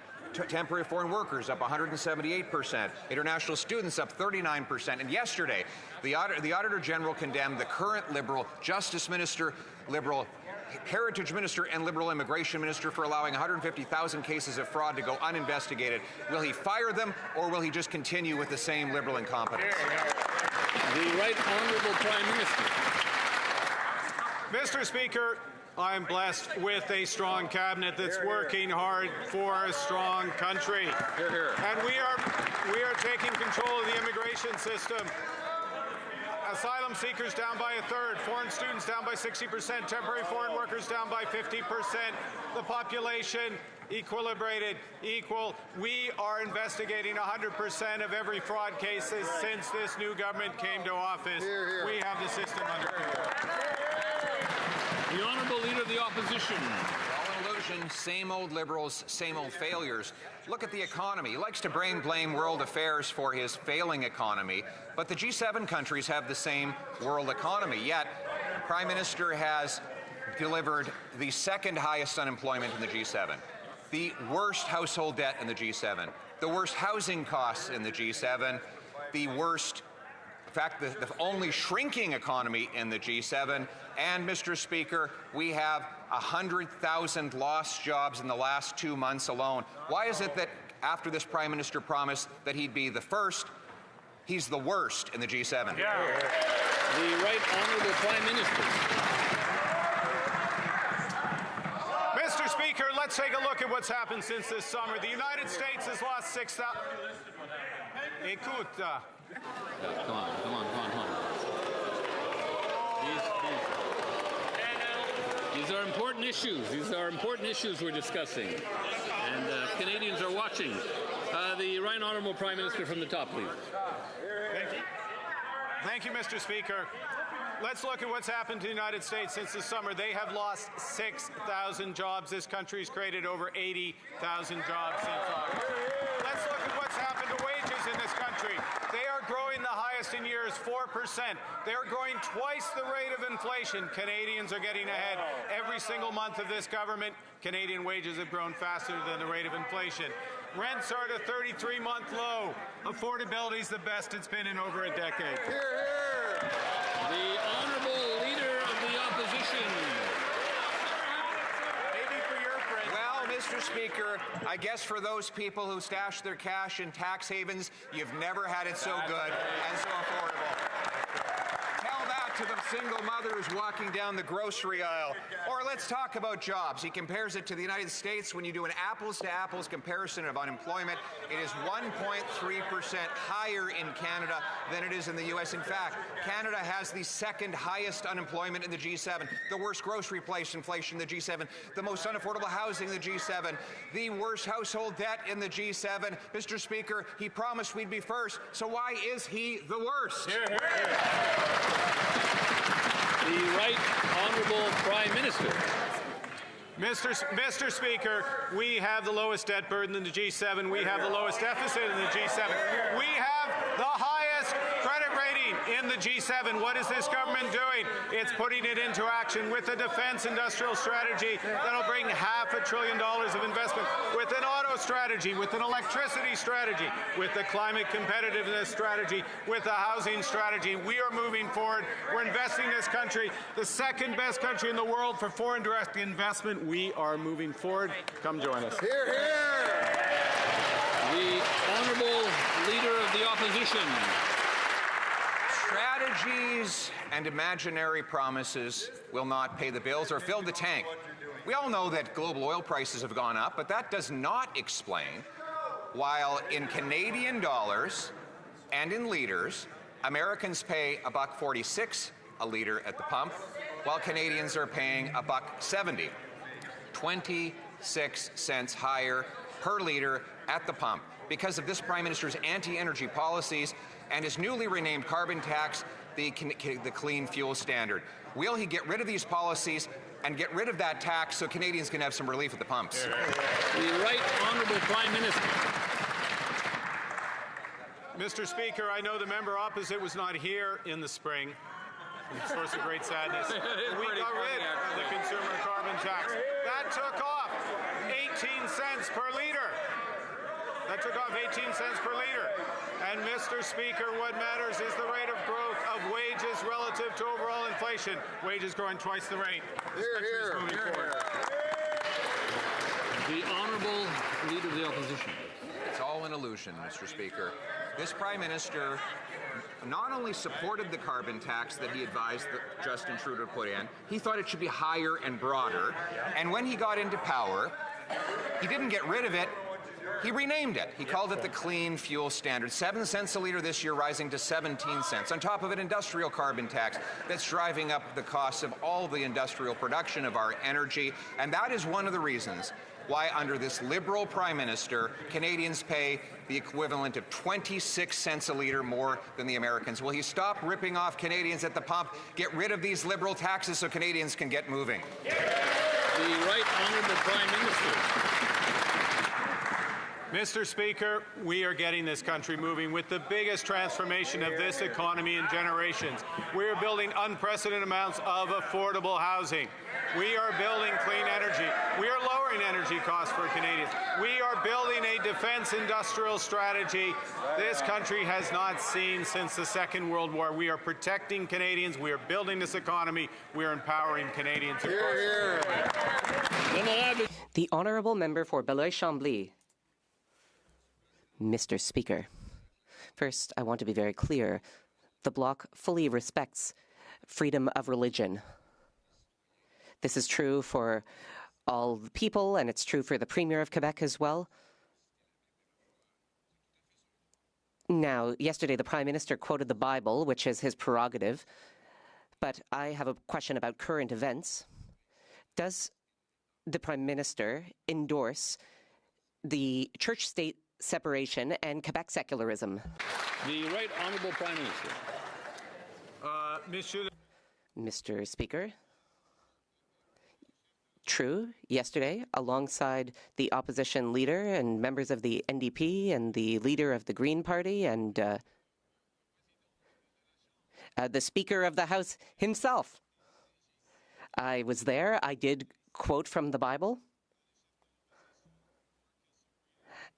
Temporary foreign workers up 178%. International students up 39%. And yesterday, the Auditor General condemned the current Liberal Justice Minister, Liberal Heritage Minister, and Liberal Immigration Minister for allowing 150,000 cases of fraud to go uninvestigated. Will he fire them, or will he just continue with the same Liberal incompetence? The Right Honourable Prime Minister. Mr. Speaker, I'm blessed with a strong cabinet that's working hard for a strong country. And we are taking control of the immigration system. Asylum seekers down by a third, foreign students down by 60%, temporary foreign workers down by 50%, the population equilibrated, equal. We are investigating 100% of every fraud cases since this new government came to office. We have the system under control. The Honourable Leader of the Opposition. All illusion, same old Liberals, same old failures. Look at the economy. He likes to blame world affairs for his failing economy, but the G7 countries have the same world economy. Yet, the Prime Minister has delivered the second highest unemployment in the G7, the worst household debt in the G7, the worst housing costs in the G7, the worst, in fact, the only shrinking economy in the G7. And, Mr. Speaker, we have 100,000 lost jobs in the last 2 months alone. Why is it that after this Prime Minister promised that he'd be the first, he's the worst in the G7? The Right Honourable Prime Minister. Mr. Speaker, let's take a look at what's happened since this summer. The United States has lost 6,000... Écoute. Come on. These are important issues. These are important issues we're discussing. And Canadians are watching. The Right Honourable Prime Minister from the top, please. Thank you, Mr. Speaker. Let's look at what's happened to the United States since the summer. They have lost 6,000 jobs. This country's created over 80,000 jobs since August. Let's look at what's happened to wages in this country. They are growing the highest in years, 4%. They're growing twice the rate of inflation. Canadians are getting ahead. Every single month of this government, Canadian wages have grown faster than the rate of inflation. Rents are at a 33-month low. Affordability is the best it's been in over a decade. The Honourable Leader of the Opposition. Well, Mr. Speaker, I guess for those people who stash their cash in tax havens, you've never had it so good and so affordable. Tell that to the single mothers walking down the grocery aisle. Or let's talk about jobs. He compares it to the United States. When you do an apples-to-apples comparison of unemployment, it is 1.3% higher in Canada than it is in the U.S. In fact, Canada has the second highest unemployment in the G7, the worst grocery price inflation in the G7, the most unaffordable housing in the G7, the worst household debt in the G7. Mr. Speaker, he promised we'd be first, so why is he the worst? The Right Honourable Prime Minister. Mr. Speaker, we have the lowest debt burden in the G7. We have the lowest deficit in the G7. We have the highest best credit rating in the G7. What is this government doing? It's putting it into action with a defense industrial strategy that'll bring $500 billion of investment, with an auto strategy, with an electricity strategy, with the climate competitiveness strategy, with a housing strategy. We are moving forward. We're investing in this country, the second best country in the world for foreign direct investment. We are moving forward. Come join us. Hear, hear. The Honourable Leader of the Opposition. Strategies and imaginary promises will not pay the bills or fill the tank. We all know that global oil prices have gone up, but that does not explain while in Canadian dollars and in liters, Americans pay $1.46 a liter at the pump, while Canadians are paying $1.70, 26 cents higher per liter at the pump because of this Prime Minister's anti-energy policies and his newly renamed carbon tax, the Clean Fuel Standard. Will he get rid of these policies and get rid of that tax so Canadians can have some relief at the pumps? The Right Honourable Prime Minister. Mr. Speaker, I know the member opposite was not here in the spring. It's a source of great sadness. We got rid of the consumer carbon tax. That took off 18 cents per liter. That took off 18 cents per liter. And Mr. Speaker, what matters is the rate of growth of wages relative to overall inflation. Wages growing twice the rate. Hear, hear. The Honourable Leader of the Opposition. It's all an illusion, Mr. Speaker. This Prime Minister not only supported the carbon tax that he advised that Justin Trudeau put in, he thought it should be higher and broader. And when he got into power, he didn't get rid of it. He renamed it. He called it the Clean Fuel Standard. 7 cents a liter this year, rising to 17 cents. On top of an industrial carbon tax that's driving up the costs of all the industrial production of our energy. And that is one of the reasons why under this Liberal Prime Minister, Canadians pay the equivalent of 26 cents a litre more than the Americans. Will he stop ripping off Canadians at the pump, get rid of these Liberal taxes so Canadians can get moving? The Right Honourable Prime Minister. Mr. Speaker, we are getting this country moving with the biggest transformation of this economy in generations. We are building unprecedented amounts of affordable housing. We are building clean energy. We are lowering energy costs for Canadians. We are building a defense industrial strategy this country has not seen since the Second World War. We are protecting Canadians. We are building this economy. We are empowering Canadians. The Honourable Member for Beloeil-Chambly. Mr. Speaker, first, I want to be very clear. The Bloc fully respects freedom of religion. This is true for all the people, and it's true for the Premier of Quebec as well. Now, yesterday the Prime Minister quoted the Bible, which is his prerogative, but I have a question about current events. Does the Prime Minister endorse the church-state separation and Quebec secularism? The Right Honourable Prime Minister. Mr. Speaker, true, yesterday, alongside the opposition leader and members of the NDP and the leader of the Green Party and the Speaker of the House himself, I was there. I did quote from the Bible.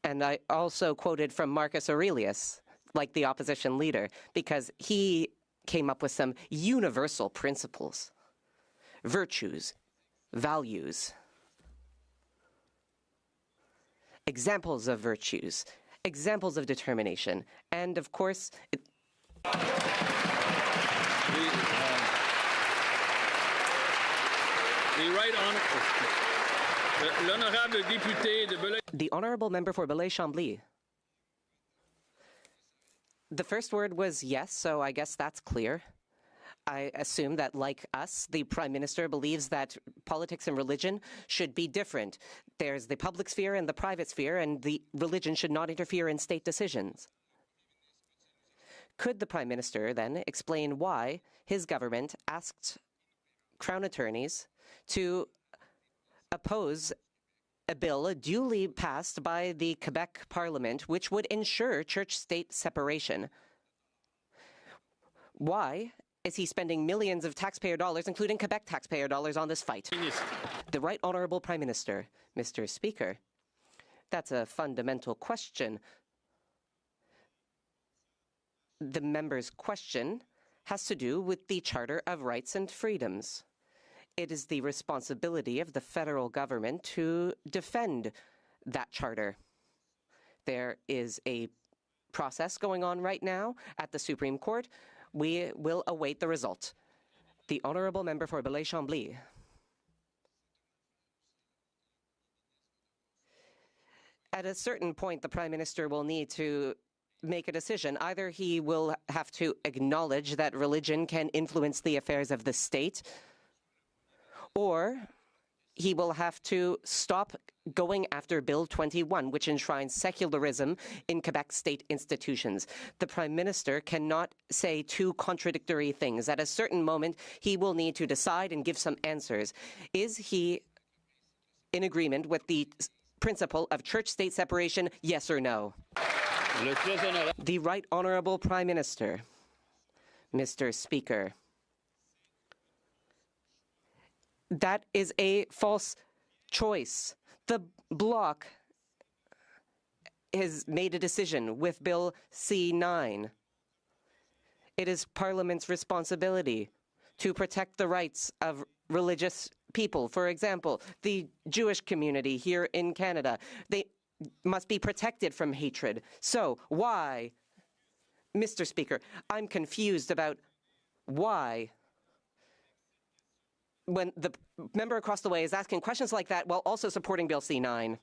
And I also quoted from Marcus Aurelius, like the opposition leader, because he came up with some universal principles, virtues, values, examples of virtues, examples of determination, and of course, the Honourable Member for Beloeil-Chambly. The first word was yes, so I guess that's clear. I assume that, like us, the Prime Minister believes that politics and religion should be different. There's the public sphere and the private sphere, and the religion should not interfere in state decisions. Could the Prime Minister then explain why his government asked Crown attorneys to oppose a bill duly passed by the Quebec Parliament which would ensure church-state separation? Why is he spending millions of taxpayer dollars, including Quebec taxpayer dollars, on this fight? The Right Honourable Prime Minister, Mr. Speaker, that's a fundamental question. The member's question has to do with the Charter of Rights and Freedoms. It is the responsibility of the federal government to defend that charter. There is a process going on right now at the Supreme Court. We will await the result. The Honourable Member for Belay-Chambly. At a certain point, the Prime Minister will need to make a decision. Either he will have to acknowledge that religion can influence the affairs of the state, or he will have to stop going after Bill 21, which enshrines secularism in Quebec state institutions. The Prime Minister cannot say two contradictory things. At a certain moment, he will need to decide and give some answers. Is he in agreement with the principle of church-state separation, yes or no? The Right Honourable Prime Minister, Mr. Speaker. That is a false choice. The Bloc has made a decision with Bill C-9. It is Parliament's responsibility to protect the rights of religious people. For example, the Jewish community here in Canada, they must be protected from hatred. So why, Mr. Speaker, I'm confused about why, when the member across the way is asking questions like that while also supporting Bill C-9.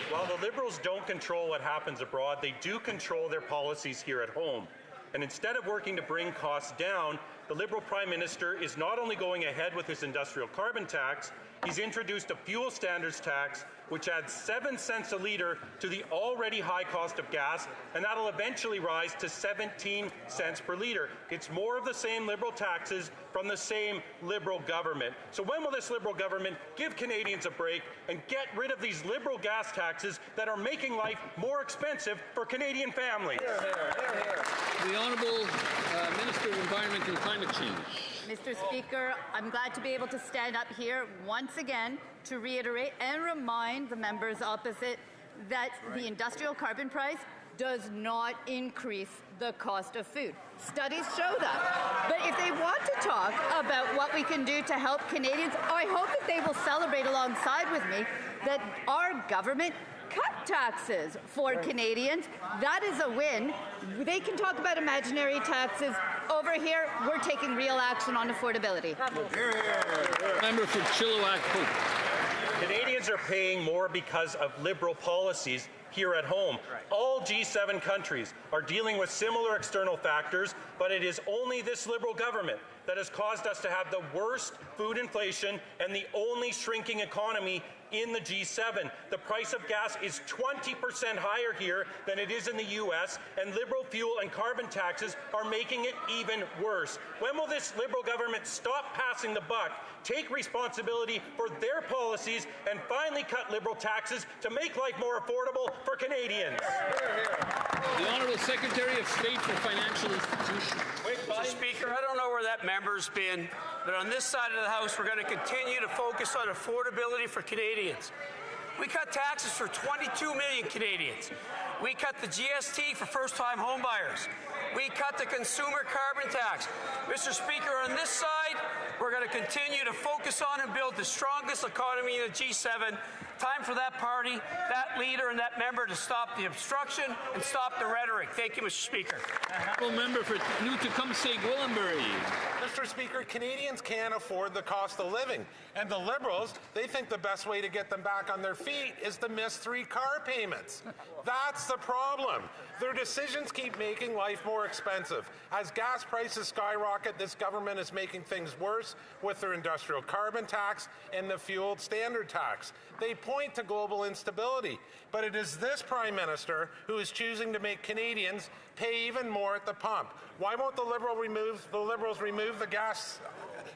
While the Liberals don't control what happens abroad, they do control their policies here at home. And instead of working to bring costs down, the Liberal Prime Minister is not only going ahead with his industrial carbon tax, he's introduced a fuel standards tax which adds 7 cents a litre to the already high cost of gas, and that'll eventually rise to 17 cents per litre. It's more of the same Liberal taxes from the same Liberal government. So when will this Liberal government give Canadians a break and get rid of these Liberal gas taxes that are making life more expensive for Canadian families? The Honourable Minister of Environment and Climate Change. Mr. Speaker, I'm glad to be able to stand up here once again to reiterate and remind the members opposite that the industrial carbon price does not increase the cost of food. Studies show that. But if they want to talk about what we can do to help Canadians, I hope that they will celebrate alongside with me that our government cut taxes for Canadians. That is a win. They can talk about imaginary taxes. Over here, we're taking real action on affordability. Member for Chilliwack Hope. Canadians are paying more because of Liberal policies here at home. All G7 countries are dealing with similar external factors, but it is only this Liberal government that has caused us to have the worst food inflation and the only shrinking economy in the G7. The price of gas is 20% higher here than it is in the US, and Liberal fuel and carbon taxes are making it even worse. When will this Liberal government stop passing the buck, take responsibility for their policies, and finally cut Liberal taxes to make life more affordable for Canadians? The Honourable Secretary of State for Financial Institutions. Mr. Speaker, I don't know where that member's been, but on this side of the House, we're going to continue to focus on affordability for Canadians. We cut taxes for 22 million Canadians. We cut the GST for first-time homebuyers. We cut the consumer carbon tax. Mr. Speaker, on this side, we're going to continue to focus on and build the strongest economy in the G7. Time for that party, that leader, and that member to stop the obstruction and stop the rhetoric. Thank you, Mr. Speaker. Member for New-Tecumseh-Gwillimbury. Mr. Speaker, Canadians can't afford the cost of living. And the Liberals, they think the best way to get them back on their feet is to miss 3 car payments. That's the problem. Their decisions keep making life more expensive. As gas prices skyrocket, this government is making things worse with their industrial carbon tax and the fuel standard tax. They point to global instability, but it is this Prime Minister who is choosing to make Canadians pay even more at the pump. Why won't the Liberals remove the gas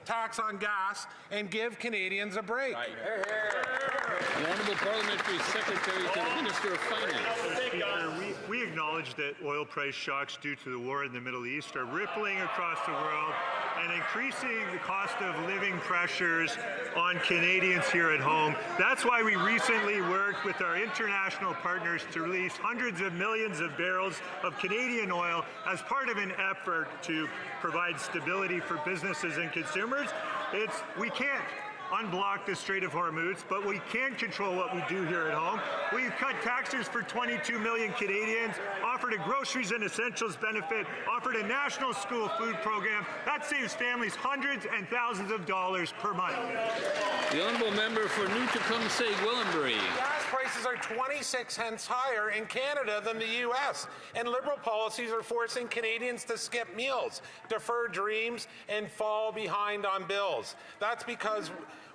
tax on gas and give Canadians a break? The Honourable Parliamentary Secretary to the Minister of Finance. We acknowledge that oil price shocks due to the war in the Middle East are rippling across the world and increasing the cost of living pressures on Canadians here at home. That's why we recently worked with our international partners to release hundreds of millions of barrels of Canadian oil as part of an effort to provide stability for businesses and consumers. We can't unblock the Strait of Hormuz, but we can control what we do here at home. We've cut taxes for 22 million Canadians, offered a groceries and essentials benefit, offered a national school food program. That saves families hundreds and thousands of dollars per month. The honourable member for New-Tecumseh-Gwillimbury. Gas prices are 26 cents higher in Canada than the U.S., and Liberal policies are forcing Canadians to skip meals, defer dreams, and fall behind on bills. That's because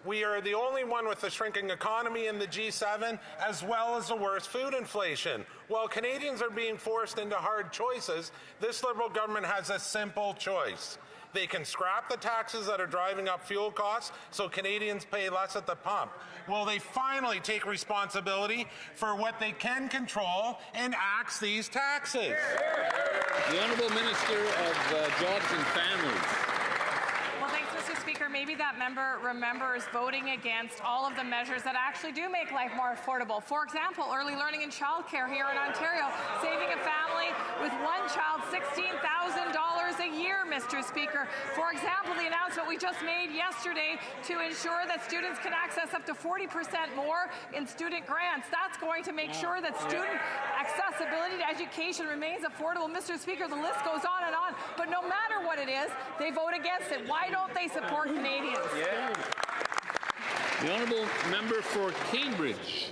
we are the only one with a shrinking economy in the G7, as well as the worst food inflation. While Canadians are being forced into hard choices, this Liberal government has a simple choice. They can scrap the taxes that are driving up fuel costs so Canadians pay less at the pump. Will they finally take responsibility for what they can control and axe these taxes? The Honourable Minister of Jobs and Families. Well, thanks, Mr. Speaker. Maybe that member remembers voting against all of the measures that actually do make life more affordable. For example, early learning and childcare here in Ontario, saving a family with one child $16,000 a year, Mr. Speaker. For example, the announcement we just made yesterday to ensure that students can access up to 40% more in student grants. That's going to make sure that student accessibility to education remains affordable. Mr. Speaker, the list goes on and on. But no matter what it is, they vote against it. Why don't they support Canadians? The honourable member for Cambridge.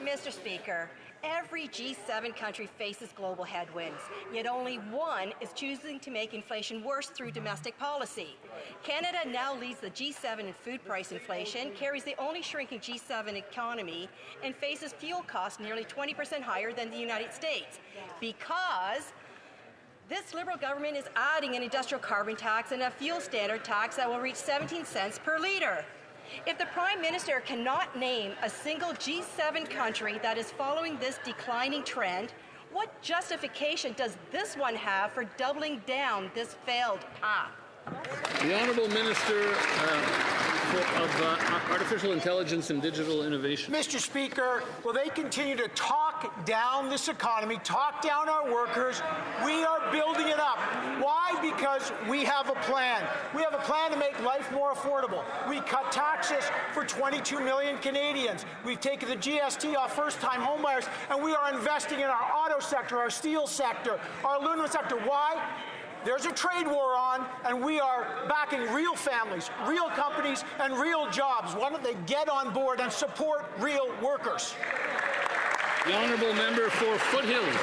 Mr. Speaker, every G7 country faces global headwinds, yet only one is choosing to make inflation worse through domestic policy. Canada now leads the G7 in food price inflation, carries the only shrinking G7 economy, and faces fuel costs nearly 20% higher than the United States because this Liberal government is adding an industrial carbon tax and a fuel standard tax that will reach 17 cents per litre. If the Prime Minister cannot name a single G7 country that is following this declining trend, what justification does this one have for doubling down this failed path? The Honourable Minister of Artificial Intelligence and Digital Innovation. Mr. Speaker, will they continue to talk down this economy, talk down our workers? We are building it up. Why? Because we have a plan. We have a plan to make life more affordable. We cut taxes for 22 million Canadians. We've taken the GST off first-time homebuyers, and we are investing in our auto sector, our steel sector, our aluminum sector. Why? There's a trade war on, and we are backing real families, real companies, and real jobs. Why don't they get on board and support real workers? The honourable member for Foothills.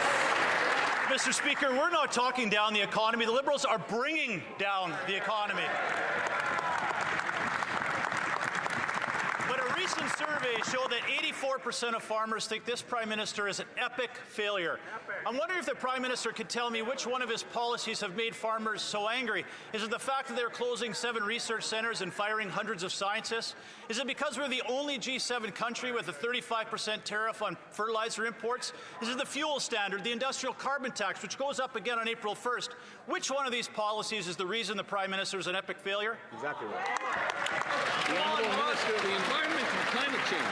Mr. Speaker, we're not talking down the economy. The Liberals are bringing down the economy. But a recent survey showed that 84% of farmers think this Prime Minister is an epic failure. I'm wondering if the Prime Minister could tell me which one of his policies have made farmers so angry. Is it the fact that they're closing 7 research centres and firing hundreds of scientists? Is it because we're the only G7 country with a 35% tariff on fertilizer imports? Is it the fuel standard, the industrial carbon tax, which goes up again on April 1st? Which one of these policies is the reason the Prime Minister is an epic failure? Exactly right. The Honourable Minister of the Environment and Climate Change.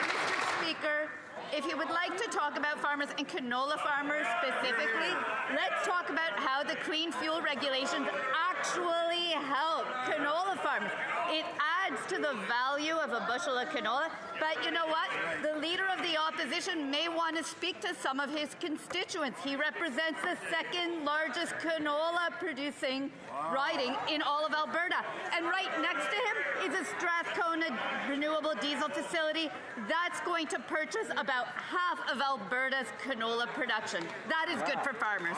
Mr. Speaker, if you would like to talk about farmers and canola farmers specifically, let's talk about how the clean fuel regulations actually help canola farmers. It adds to the value of a bushel of canola, but you know what? The Leader of the Opposition may want to speak to some of his constituents. He represents the second largest canola producing riding in all of Alberta. And right next to him is a Strathcona renewable diesel facility that's going to purchase about half of Alberta's canola production. That is good for farmers.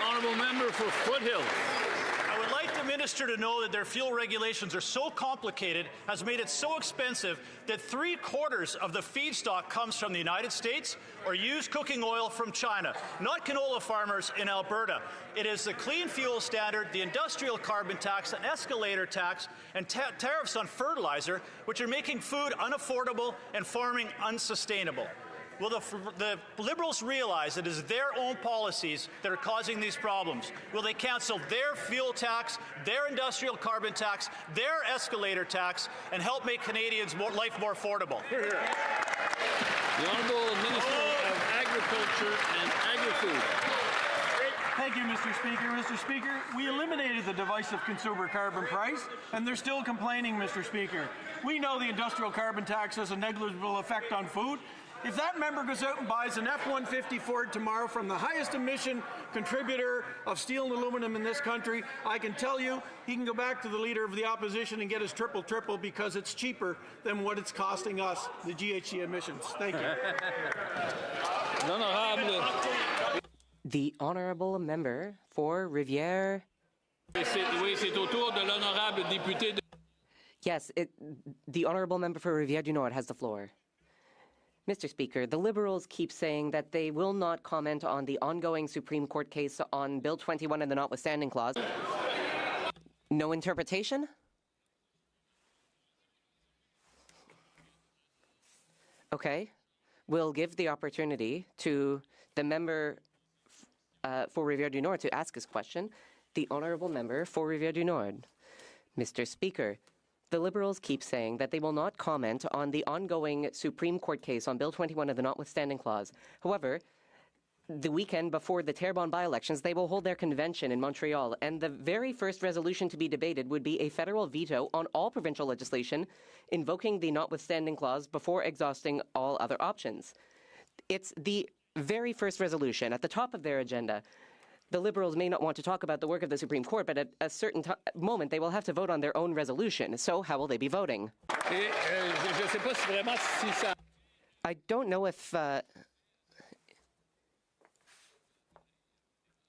Honourable member for Foothills. I would like the minister to know that their fuel regulations are so complicated, has made it so expensive that 3/4 of the feedstock comes from the United States or used cooking oil from China, not canola farmers in Alberta. It is the clean fuel standard, the industrial carbon tax, an escalator tax, and tariffs on fertilizer, which are making food unaffordable and farming unsustainable. Will the Liberals realize that it is their own policies that are causing these problems? Will they cancel their fuel tax, their industrial carbon tax, their escalator tax, and help make Canadians' life more affordable? The Honourable Minister of Agriculture and Agri-Food. Thank you, Mr. Speaker. Mr. Speaker, we eliminated the divisive consumer carbon price, and they're still complaining, Mr. Speaker. We know the industrial carbon tax has a negligible effect on food. If that member goes out and buys an F-150 Ford tomorrow from the highest emission contributor of steel and aluminum in this country, I can tell you he can go back to the Leader of the Opposition and get his triple because it's cheaper than what it's costing us, the GHG emissions. Thank you. The Honourable Member for Rivière. Yes, the Honourable Member for Rivière du Nord has the floor. Mr. Speaker, the Liberals keep saying that they will not comment on the ongoing Supreme Court case on Bill 21 and the Notwithstanding Clause. No interpretation? Okay. We'll give the opportunity to the member for Rivière du Nord to ask his question. The Honourable Member for Rivière du Nord. Mr. Speaker, the Liberals keep saying that they will not comment on the ongoing Supreme Court case on Bill 21 of the Notwithstanding Clause. However, the weekend before the Terrebonne by-elections, they will hold their convention in Montreal, and the very first resolution to be debated would be a federal veto on all provincial legislation invoking the Notwithstanding Clause before exhausting all other options. It's the very first resolution at the top of their agenda. The Liberals may not want to talk about the work of the Supreme Court, but at a certain moment they will have to vote on their own resolution. So how will they be voting? I don't know if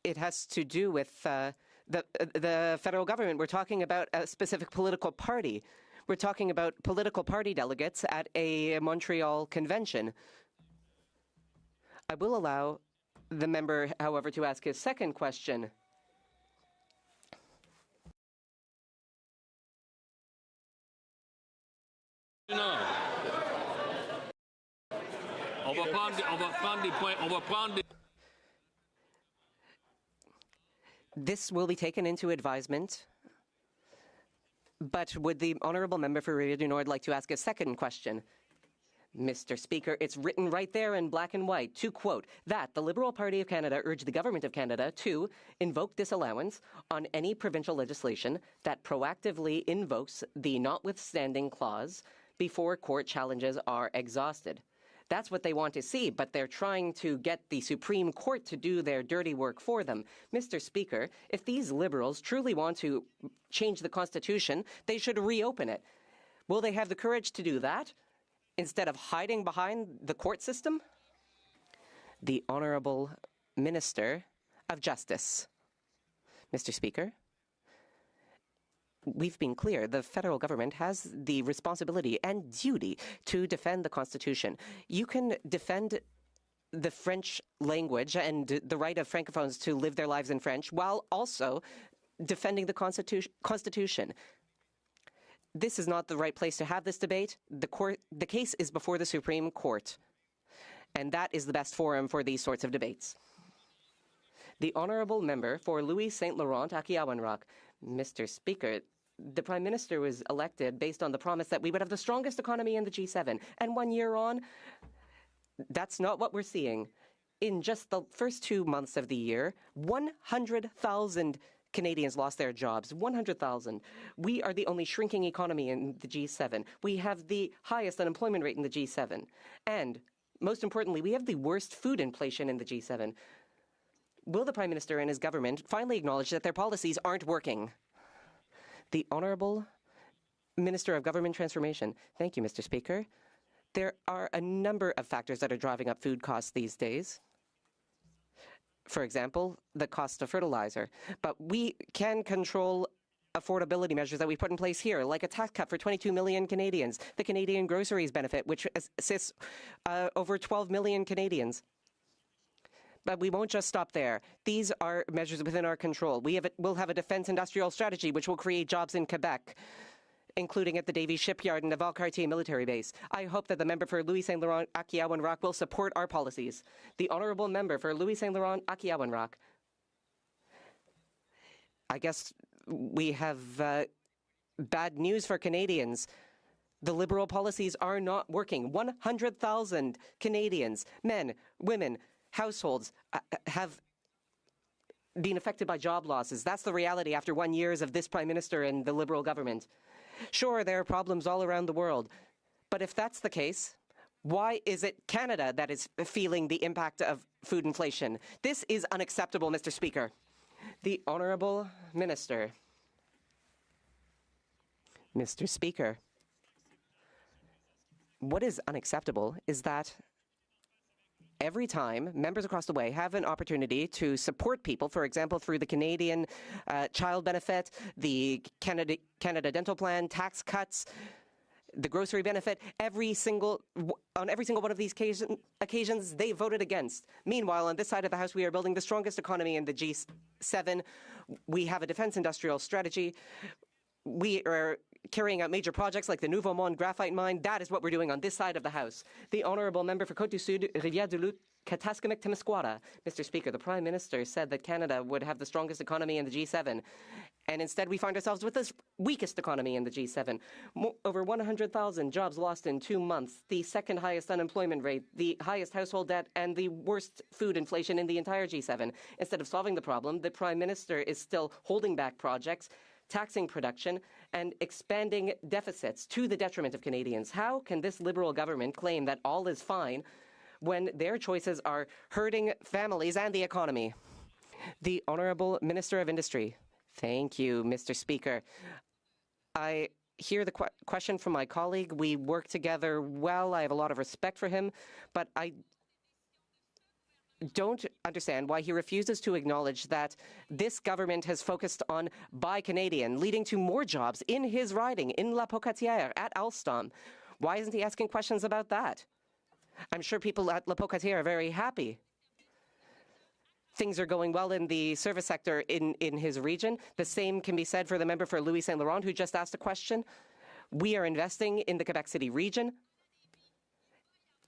it has to do with the federal government. We're talking about a specific political party. We're talking about political party delegates at a Montreal convention. I will allow the member, however, to ask his second question. This will be taken into advisement, but would the Honourable Member for Rivière du Nord like to ask a second question? Mr. Speaker, it's written right there in black and white, to quote, that the Liberal Party of Canada urged the Government of Canada to invoke disallowance on any provincial legislation that proactively invokes the Notwithstanding Clause before court challenges are exhausted. That's what they want to see, but they're trying to get the Supreme Court to do their dirty work for them. Mr. Speaker, if these Liberals truly want to change the Constitution, they should reopen it. Will they have the courage to do that instead of hiding behind the court system? The Honourable Minister of Justice. Mr. Speaker, we've been clear. The federal government has the responsibility and duty to defend the Constitution. You can defend the French language and the right of Francophones to live their lives in French while also defending the Constitution. This is not the right place to have this debate. The case is before the Supreme Court, and that is the best forum for these sorts of debates. The Honourable Member for Louis Saint Laurent, Akiawanrock. Mr. Speaker, the Prime Minister was elected based on the promise that we would have the strongest economy in the G7, and 1 year on, that's not what we're seeing. In just the first 2 months of the year, 100,000 Canadians lost their jobs, 100,000. We are the only shrinking economy in the G7. We have the highest unemployment rate in the G7. And, most importantly, we have the worst food inflation in the G7. Will the Prime Minister and his government finally acknowledge that their policies aren't working? The Honourable Minister of Government Transformation. Thank you, Mr. Speaker. There are a number of factors that are driving up food costs these days. For example, the cost of fertilizer. But we can control affordability measures that we put in place here, like a tax cut for 22 million Canadians, the Canadian Groceries Benefit, which assists over 12 million Canadians. But we won't just stop there. These are measures within our control. We'll have a defense industrial strategy which will create jobs in Quebec. including at the Davie Shipyard and the Valcartier military base. I hope that the member for Louis Saint Laurent Akiawan-Rock will support our policies. The honourable member for Louis Saint Laurent Akiawan-Rock. I guess we have bad news for Canadians. The Liberal policies are not working. 100,000 Canadians, men, women, households have been affected by job losses. That's the reality after 1 year of this Prime Minister and the Liberal government. Sure, there are problems all around the world, but if that's the case, why is it Canada that is feeling the impact of food inflation? This is unacceptable, Mr. Speaker. The Honourable Minister. Mr. Speaker, what is unacceptable is that every time members across the way have an opportunity to support people, for example, through the Canadian Child Benefit, the Canada Dental Plan, tax cuts, the grocery benefit, on every single one of these occasions, they voted against. Meanwhile, on this side of the House, we are building the strongest economy in the G7. We have a defense industrial strategy. We are carrying out major projects like the Nouveau Monde graphite mine. That is what we're doing on this side of the House. The Honourable Member for Côte-du-Sud, Rivière-du-Loup, Kataskamik-Témiscouata. Mr. Speaker, the Prime Minister said that Canada would have the strongest economy in the G7. And instead, we find ourselves with the weakest economy in the G7. Over 100,000 jobs lost in 2 months, the second highest unemployment rate, the highest household debt, and the worst food inflation in the entire G7. Instead of solving the problem, the Prime Minister is still holding back projects, taxing production, and expanding deficits to the detriment of Canadians. How can this Liberal government claim that all is fine when their choices are hurting families and the economy? The Honourable Minister of Industry. Thank you, Mr. Speaker. I hear the question from my colleague. We work together well. I have a lot of respect for him, but I don't understand why he refuses to acknowledge that this government has focused on Buy Canadian, leading to more jobs in his riding, in La Pocatière, at Alstom. Why isn't he asking questions about that? I'm sure people at La Pocatière are very happy. Things are going well in the service sector in his region. The same can be said for the member for Louis Saint Laurent, who just asked a question. We are investing in the Quebec City region.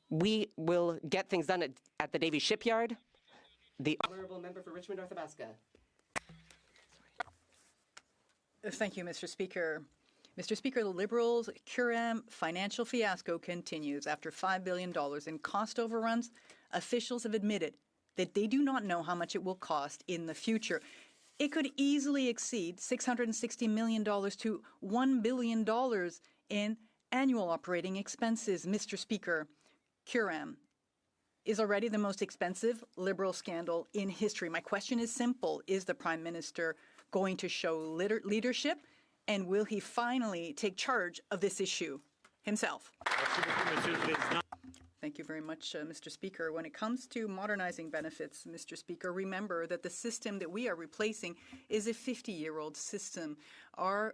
We will get things done at the Davie Shipyard. The Honourable Member for Richmond North Athabasca. Thank you, Mr. Speaker. Mr. Speaker, the Liberals' QURAM financial fiasco continues. After $5 billion in cost overruns, officials have admitted that they do not know how much it will cost in the future. It could easily exceed $660 million to $1 billion in annual operating expenses. Mr. Speaker, QURAM is already the most expensive Liberal scandal in history. My question is simple. Is the Prime Minister going to show leadership, and will he finally take charge of this issue himself? Thank you very much, Mr. Speaker. When it comes to modernizing benefits, Mr. Speaker, remember that the system that we are replacing is a 50-year-old system. Our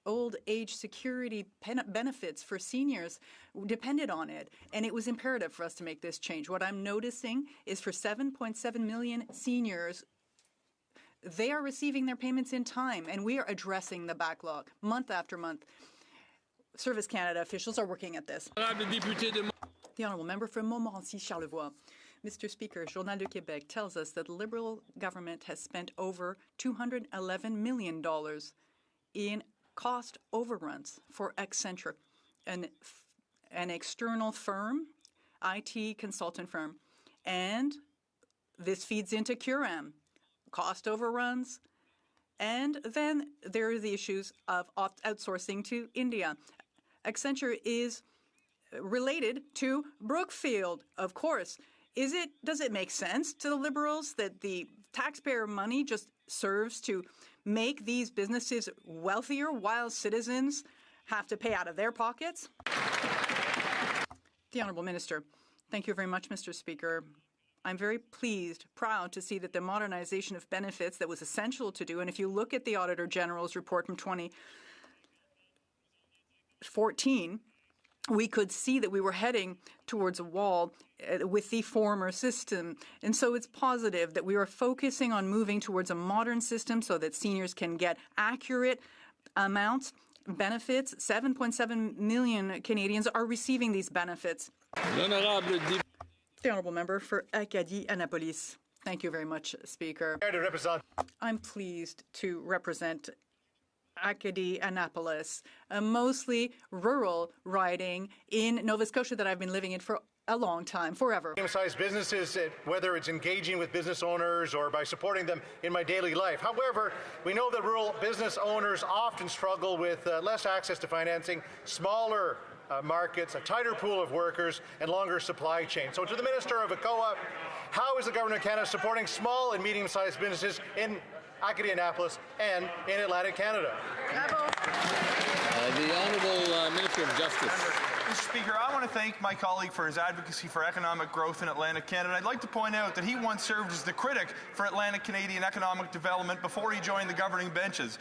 old age security benefits for seniors depended on it, and it was imperative for us to make this change. What I'm noticing is for 7.7 million seniors, they are receiving their payments in time, and we are addressing the backlog month after month. Service Canada officials are working at this. The Honourable Member for Montmorency-Charlevoix. Mr. Speaker, Journal de Québec tells us that the Liberal government has spent over $211 million in cost overruns for Accenture, an external firm, IT consultant firm. And this feeds into QURAM, cost overruns. And then there are the issues of outsourcing to India. Accenture is related to Brookfield, of course. Does it make sense to the Liberals that the taxpayer money just serves to make these businesses wealthier while citizens have to pay out of their pockets? The Honourable Minister. Thank you very much, Mr. Speaker. I'm very proud to see that the modernization of benefits that was essential to do, and if you look at the Auditor General's report from 2014, we could see that we were heading towards a wall with the former system. And so it's positive that we are focusing on moving towards a modern system so that seniors can get accurate amounts benefits. 7.7 million Canadians are receiving these benefits. The Honourable Member for Acadie-Annapolis. Thank you very much, Speaker. I'm pleased to represent Acadie-Annapolis, a mostly rural riding in Nova Scotia that I've been living in for a long time, forever. Medium-sized businesses, whether it's engaging with business owners or by supporting them in my daily life. However, we know that rural business owners often struggle with less access to financing, smaller markets, a tighter pool of workers, and longer supply chain. So to the Minister of ECOA, how is the Government of Canada supporting small and medium-sized businesses in Acadie-Annapolis and in Atlantic Canada? The Honourable Minister of Justice. Mr. Speaker, I want to thank my colleague for his advocacy for economic growth in Atlantic Canada. I'd like to point out that he once served as the critic for Atlantic Canadian economic development before he joined the governing benches.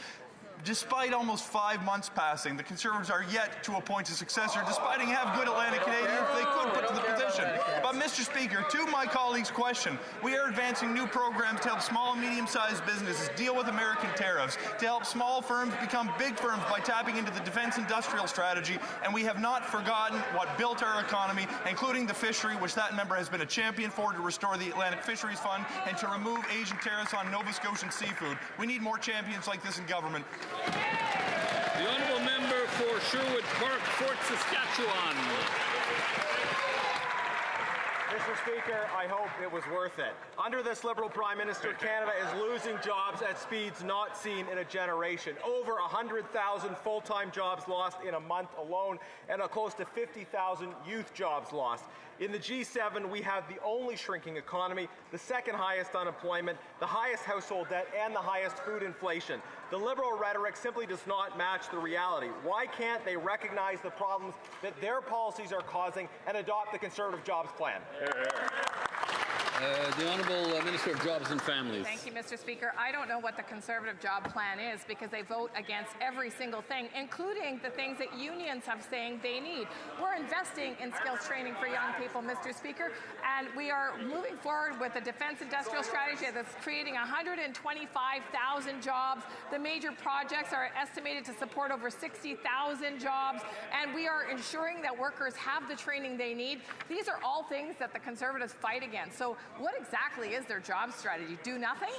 Despite almost 5 months passing, the Conservatives are yet to appoint a successor, despite having good Atlantic Canadians they could put to the position. But, Mr. Speaker, to my colleague's question, we are advancing new programs to help small and medium-sized businesses deal with American tariffs, to help small firms become big firms by tapping into the defense industrial strategy, and we have not forgotten what built our economy, including the fishery, which that member has been a champion for, to restore the Atlantic Fisheries Fund and to remove Asian tariffs on Nova Scotian seafood. We need more champions like this in government. The Honourable Member for Sherwood Park, Fort Saskatchewan. Mr. Speaker, I hope it was worth it. Under this Liberal Prime Minister, Canada is losing jobs at speeds not seen in a generation. Over 100,000 full-time jobs lost in a month alone, and close to 50,000 youth jobs lost. In the G7, we have the only shrinking economy, the second highest unemployment, the highest household debt, and the highest food inflation. The Liberal rhetoric simply does not match the reality. Why can't they recognize the problems that their policies are causing and adopt the Conservative jobs plan? The Honourable Minister of Jobs and Families. Thank you, Mr. Speaker. I don't know what the Conservative job plan is because they vote against every single thing, including the things that unions have saying they need. We're investing in skills training for young people, Mr. Speaker, and we are moving forward with a defense industrial strategy that's creating 125,000 jobs. The major projects are estimated to support over 60,000 jobs, and we are ensuring that workers have the training they need. These are all things that the Conservatives fight against. So what exactly is their job strategy? Do nothing?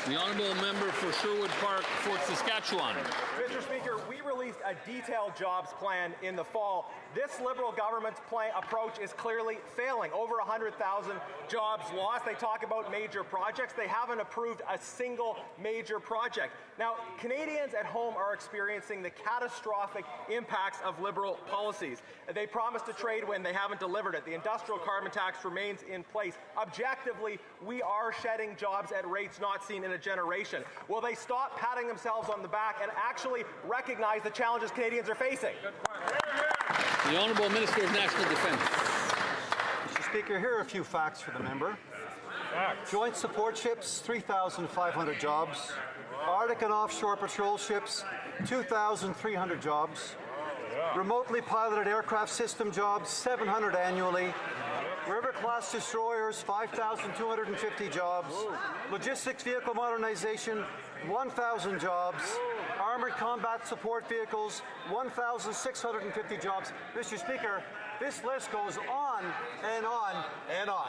The Honourable Member for Sherwood Park, Fort Saskatchewan. Mr. Speaker, we released a detailed jobs plan in the fall. This Liberal government's approach is clearly failing. Over 100,000 jobs lost. They talk about major projects. They haven't approved a single major project. Now, Canadians at home are experiencing the catastrophic impacts of Liberal policies. They promised to trade when they haven't delivered it. The industrial carbon tax remains in place. Objectively, we are shedding jobs at rates not seen in a generation. Will they stop patting themselves on the back and actually recognize the challenges Canadians are facing? The Honourable Minister of National Defence. Mr. Speaker, here are a few facts for the member. Joint support ships, 3,500 jobs. Arctic and offshore patrol ships, 2,300 jobs. Remotely piloted aircraft system jobs, 700 annually. River-class destroyers, 5,250 jobs. Logistics vehicle modernization, 1,000 jobs. Armored combat support vehicles, 1,650 jobs. Mr. Speaker, this list goes on and on and on.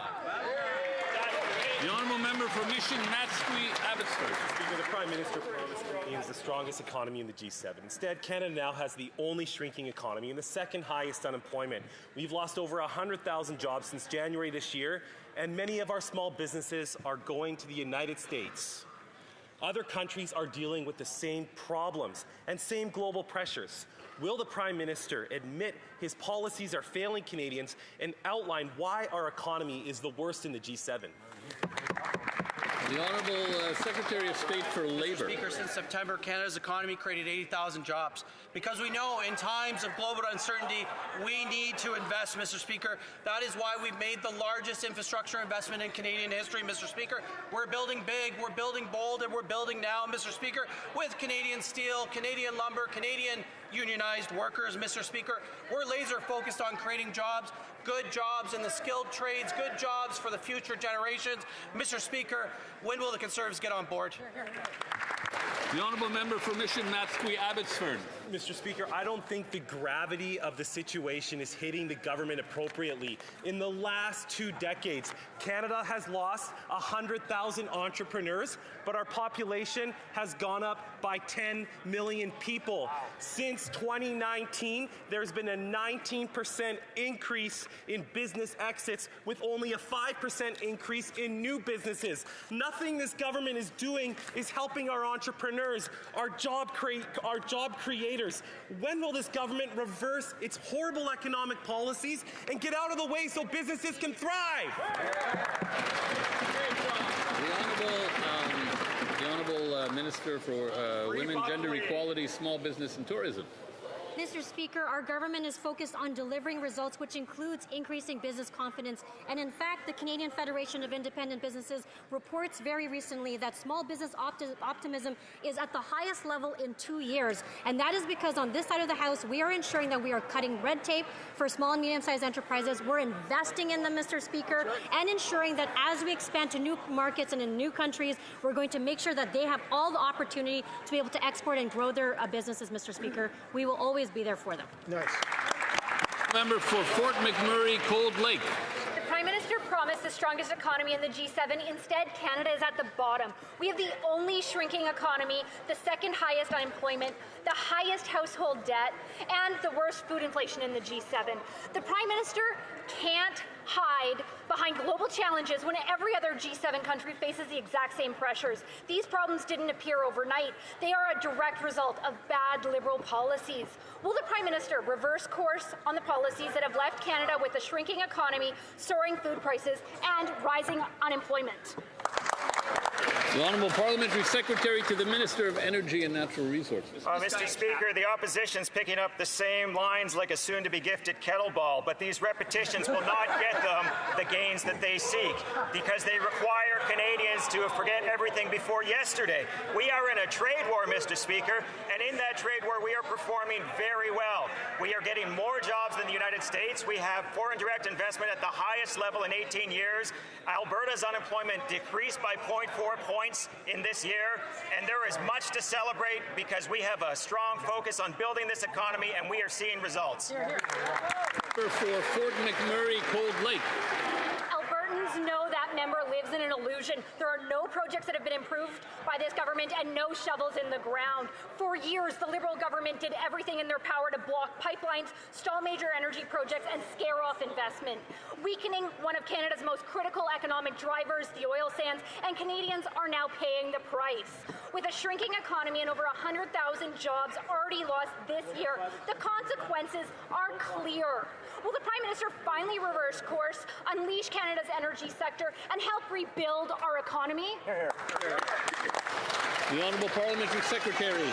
The Honourable Member for Mission, Matsqui, Abbotsford. Speaker, the Prime Minister promised Canadians the strongest economy in the G7. Instead, Canada now has the only shrinking economy and the second highest unemployment. We've lost over 100,000 jobs since January this year, and many of our small businesses are going to the United States. Other countries are dealing with the same problems and same global pressures. Will the Prime Minister admit his policies are failing Canadians and outline why our economy is the worst in the G7? The Honourable Secretary of State for Labour. Mr. Speaker, since September, Canada's economy created 80,000 jobs. Because we know in times of global uncertainty, we need to invest, Mr. Speaker. That is why we've made the largest infrastructure investment in Canadian history, Mr. Speaker. We're building big, we're building bold, and we're building now, Mr. Speaker, with Canadian steel, Canadian lumber, Canadian unionized workers, Mr. Speaker. We're laser focused on creating jobs, good jobs in the skilled trades, good jobs for the future generations. Mr. Speaker, when will the Conservatives get on board? The honourable member for Mission Matsqui Abbotsford. Mr. Speaker, I don't think the gravity of the situation is hitting the government appropriately. In the last 2 decades, Canada has lost 100,000 entrepreneurs, but our population has gone up by 10 million people. Since 2019, there's been a 19% increase in business exits with only a 5% increase in new businesses. Nothing this government is doing is helping our entrepreneurs, our job creators. When will this government reverse its horrible economic policies and get out of the way so businesses can thrive? The Honourable Minister for Women, Gender Equality, Small Business and Tourism. Mr. Speaker, our government is focused on delivering results, which includes increasing business confidence. And in fact, the Canadian Federation of Independent Businesses reports very recently that small business optimism is at the highest level in 2 years. And that is because on this side of the House, we are ensuring that we are cutting red tape for small and medium-sized enterprises. We're investing in them, Mr. Speaker, and ensuring that as we expand to new markets and in new countries, we're going to make sure that they have all the opportunity to be able to export and grow their businesses, Mr. Speaker. We will always be there for them. Nice. Member for Fort McMurray, Cold Lake. The Prime Minister promised the strongest economy in the G7. Instead, Canada is at the bottom. We have the only shrinking economy, the second highest unemployment, the highest household debt, and the worst food inflation in the G7. The Prime Minister can't hide behind global challenges when every other G7 country faces the exact same pressures. These problems didn't appear overnight. They are a direct result of bad Liberal policies. Will the Prime Minister reverse course on the policies that have left Canada with a shrinking economy, soaring food prices, and rising unemployment? The Honourable Parliamentary Secretary to the Minister of Energy and Natural Resources. Mr. Speaker, the opposition's picking up the same lines like a soon-to-be-gifted kettleball, but these repetitions will not get them the gains that they seek, because they require Canadians to forget everything before yesterday. We are in a trade war, Mr. Speaker, and in that trade war we are performing very well. We are getting more jobs than the United States. We have foreign direct investment at the highest level in 18 years. Alberta's unemployment decreased by 0.4 points in this year, and there is much to celebrate because we have a strong focus on building this economy and we are seeing results. For Fort McMurray, Cold Lake. Albertans know that member lives in an illusion. There are no projects that have been improved by this government and no shovels in the ground. For years, the Liberal government did everything in their power to block pipelines, stall major energy projects, and scare off investment, weakening one of Canada's most critical economic drivers, the oil sands, and Canadians are now paying the price. With a shrinking economy and over 100,000 jobs already lost this year, the consequences are clear. Will the Prime Minister finally reverse course, unleash Canada's energy sector, and help rebuild our economy? The Honourable Parliamentary Secretary.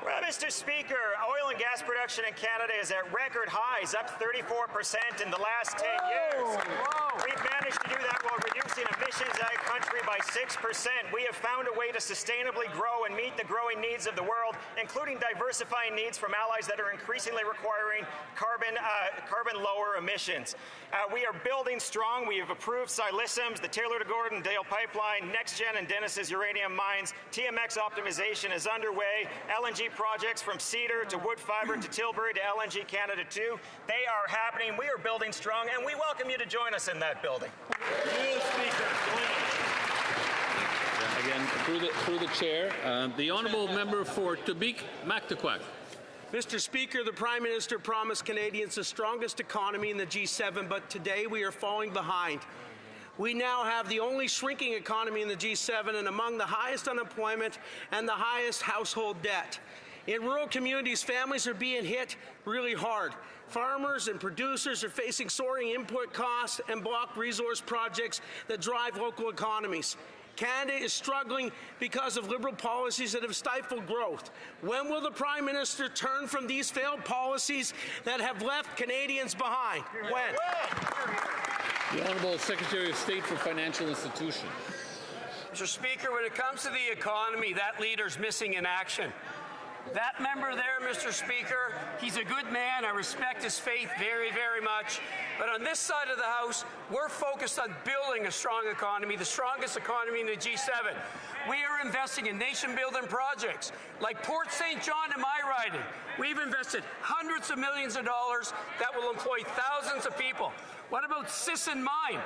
Well, Mr. Speaker, oil and gas production in Canada is at record highs, up 34% in the last 10 years. We've managed to do that while reducing emissions in our country by 6%. We have found a way to sustainably grow and meet the growing needs of the world, including diversifying needs from allies that are increasingly requiring carbon lower emissions. We are building strong. We have approved Siliciums, the Taylor to Gordondale pipeline, NextGen and Dennis's uranium mines. TMX optimization is underway. LNG projects from Cedar to Woodfibre to Tilbury to LNG Canada 2. They are happening. We are building strong, and we welcome you to join us in that building. Again, through the chair, the Honourable Member for Quebec-Mactaquac. Mr. Speaker, the Prime Minister promised Canadians the strongest economy in the G7, but today we are falling behind. We now have the only shrinking economy in the G7 and among the highest unemployment and the highest household debt. In rural communities, families are being hit really hard. Farmers and producers are facing soaring input costs and blocked resource projects that drive local economies. Canada is struggling because of Liberal policies that have stifled growth. When will the Prime Minister turn from these failed policies that have left Canadians behind? When? The Honourable Secretary of State for Financial Institutions. Mr. Speaker, when it comes to the economy, that leader's missing in action. That member there, Mr. Speaker, he's a good man. I respect his faith very, very much. But on this side of the House, we're focused on building a strong economy, the strongest economy in the G7. We are investing in nation-building projects like Port St. John in my riding. We've invested hundreds of millions of dollars that will employ thousands of people. What about Sisson Mine,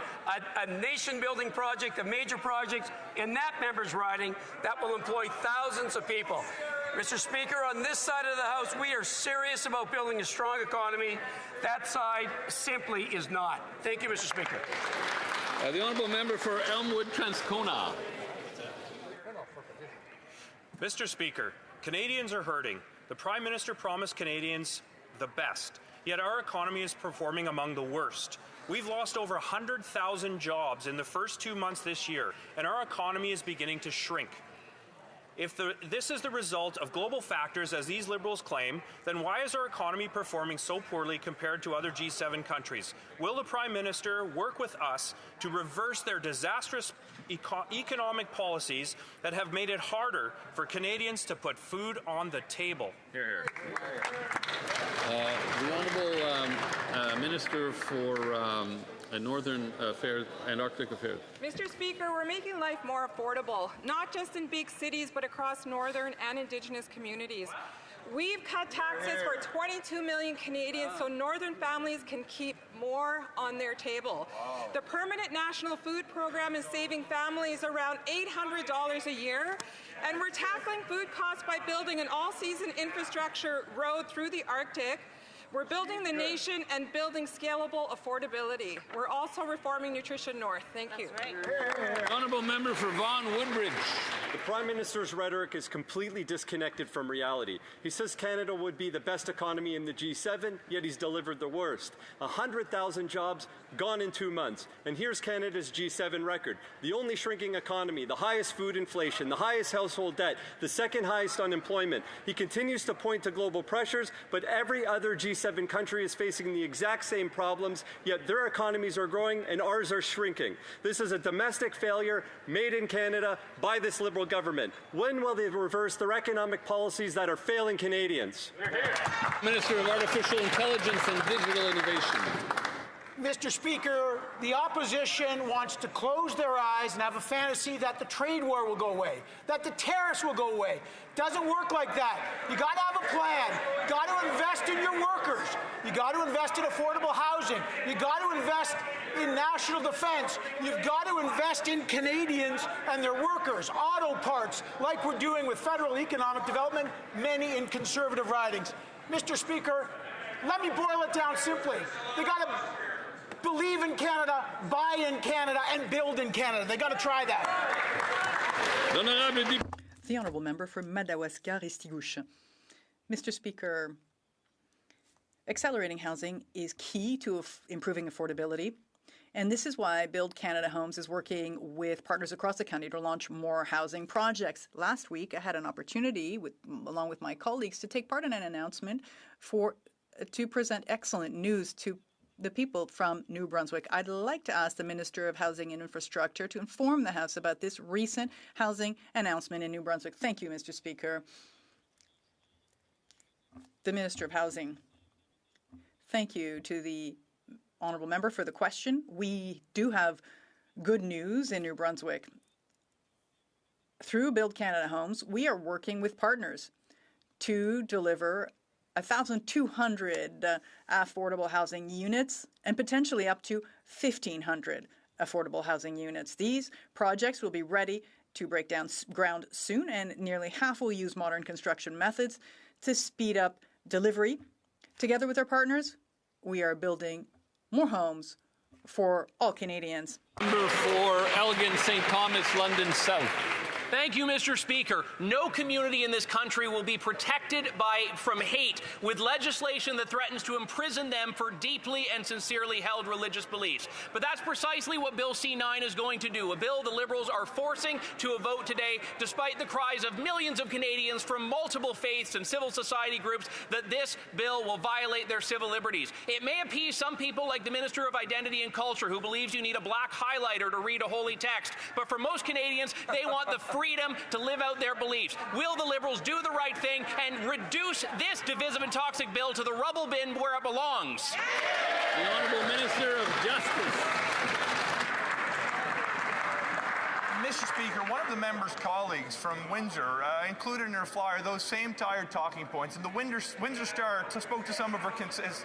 a nation-building project, a major project in that member's riding that will employ thousands of people? Mr. Speaker, on this side of the House, we are serious about building a strong economy. That side simply is not. Thank you, Mr. Speaker. The honourable member for Elmwood Transcona. Mr. Speaker, Canadians are hurting. The Prime Minister promised Canadians the best, yet our economy is performing among the worst. We've lost over 100,000 jobs in the first 2 months this year, and our economy is beginning to shrink. If this is the result of global factors, as these Liberals claim, then why is our economy performing so poorly compared to other G7 countries? Will the Prime Minister work with us to reverse their disastrous economic policies that have made it harder for Canadians to put food on the table? Here, here. The Honourable Minister for Northern Affairs and Arctic Affairs. Mr. Speaker, we're making life more affordable, not just in big cities, but across Northern and Indigenous communities. We've cut taxes for 22 million Canadians so Northern families can keep more on their table. The Permanent National Food Program is saving families around $800 a year, and we're tackling food costs by building an all-season infrastructure road through the Arctic. We're building the nation and building scalable affordability. We're also reforming Nutrition North. Thank you. Honourable member for Vaughan Woodbridge. The Prime Minister's rhetoric is completely disconnected from reality. He says Canada would be the best economy in the G7, yet he's delivered the worst. 100,000 jobs gone in 2 months. And here's Canada's G7 record. The only shrinking economy, the highest food inflation, the highest household debt, the second highest unemployment. He continues to point to global pressures, but every other G7 country is facing the exact same problems, yet their economies are growing and ours are shrinking. This is a domestic failure made in Canada by this Liberal government. When will they reverse their economic policies that are failing Canadians? Minister of Artificial Intelligence and Digital Innovation. Mr. Speaker, the opposition wants to close their eyes and have a fantasy that the trade war will go away, that the tariffs will go away. Doesn't work like that. You got to have a plan. You got to invest in your workers. You got to invest in affordable housing. You got to invest in national defense. You've got to invest in Canadians and their workers, auto parts, like we're doing with federal economic development, many in Conservative ridings. Mr. Speaker, let me boil it down simply. They got to believe in Canada, buy in Canada, and build in Canada. They got to try that. The Honourable Member for Madawaska-Restigouche. Mr. Speaker, accelerating housing is key to improving affordability, and this is why Build Canada Homes is working with partners across the country to launch more housing projects. Last week, I had an opportunity, along with my colleagues, to take part in an announcement to present excellent news to the people from New Brunswick. I'd like to ask the Minister of Housing and Infrastructure to inform the House about this recent housing announcement in New Brunswick. Thank you, Mr. Speaker. The Minister of Housing. Thank you to the Honourable Member for the question. We do have good news in New Brunswick. Through Build Canada Homes, we are working with partners to deliver 1,200 affordable housing units and potentially up to 1,500 affordable housing units. These projects will be ready to break down ground soon, and nearly half will use modern construction methods to speed up delivery. Together with our partners, we are building more homes for all Canadians. Member for Elgin, St. Thomas, London South. Thank you, Mr. Speaker. No community in this country will be protected from hate with legislation that threatens to imprison them for deeply and sincerely held religious beliefs. But that's precisely what Bill C-9 is going to do, a bill the Liberals are forcing to a vote today, despite the cries of millions of Canadians from multiple faiths and civil society groups that this bill will violate their civil liberties. It may appease some people like the Minister of Identity and Culture, who believes you need a black highlighter to read a holy text, but for most Canadians, they want the freedom to live out their beliefs. Will the Liberals do the right thing and reduce this divisive and toxic bill to the rubble bin where it belongs? The Honourable Minister of Justice. Mr. Speaker, one of the member's colleagues from Windsor included in her flyer those same tired talking points, and the Windsor Star spoke to some of her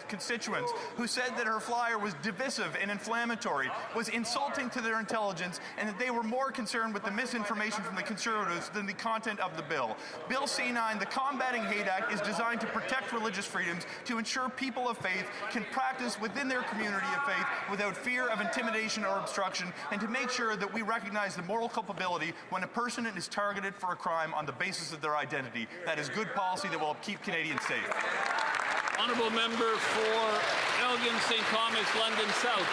constituents who said that her flyer was divisive and inflammatory, was insulting to their intelligence, and that they were more concerned with the misinformation from the Conservatives than the content of the bill. Bill C-9, the Combating Hate Act, is designed to protect religious freedoms, to ensure people of faith can practice within their community of faith without fear of intimidation or obstruction, and to make sure that we recognize the moral culpability when a person is targeted for a crime on the basis of their identity. That is good policy that will keep Canadians safe. Honourable Member for Elgin, St. Thomas, London South.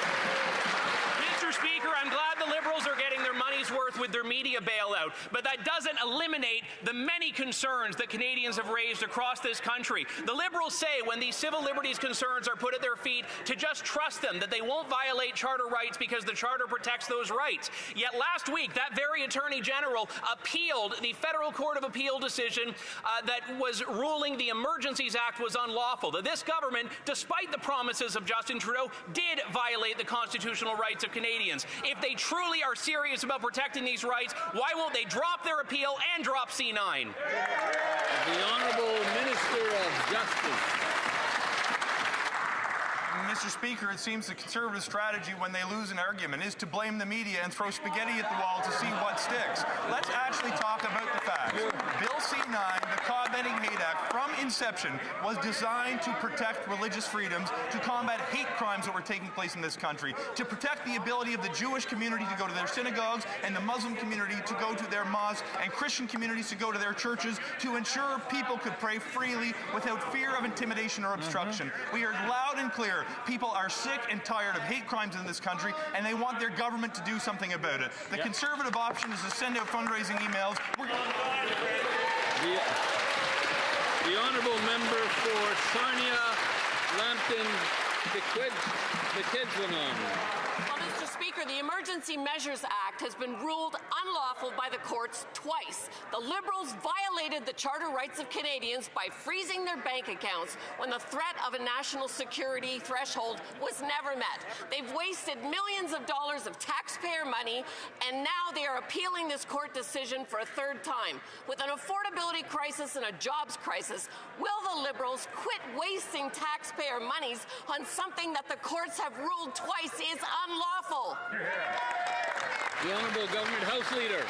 Mr. Speaker, I'm glad the Liberals are getting their money's worth with their media bailout, but that doesn't eliminate the many concerns that Canadians have raised across this country. The Liberals say when these civil liberties concerns are put at their feet to just trust them, that they won't violate Charter rights because the Charter protects those rights. Yet last week, that very Attorney General appealed the Federal Court of Appeal decision that was ruling the Emergencies Act was unlawful, that this government, despite the promises of Justin Trudeau, did violate the constitutional rights of Canadians. If they truly are serious about protecting these rights, why won't they drop their appeal and drop C-9? The Honourable Minister of Justice. Mr. Speaker, it seems the Conservative strategy when they lose an argument is to blame the media and throw spaghetti at the wall to see what sticks. Let's actually talk about the facts. Bill C-9, the Combating Hate Act, from inception was designed to protect religious freedoms, to combat hate crimes that were taking place in this country, to protect the ability of the Jewish community to go to their synagogues and the Muslim community to go to their mosques and Christian communities to go to their churches, to ensure people could pray freely without fear of intimidation or obstruction. We heard loud and clear, people are sick and tired of hate crimes in this country, and they want their government to do something about it. The Conservative option is to send out fundraising emails. The Honourable Member for Sarnia, Lambton, the Kedgewanon. Well, Mr. Speaker, the Emergency Measures Act has been ruled unlawful by the courts twice. The Liberals violated the charter rights of Canadians by freezing their bank accounts when the threat of a national security threshold was never met. They've wasted millions of dollars of taxpayer money, and now they are appealing this court decision for a third time. With an affordability crisis and a jobs crisis, will the Liberals quit wasting taxpayer monies on something that the courts have ruled twice is unlawful? The Honourable Government House Leader.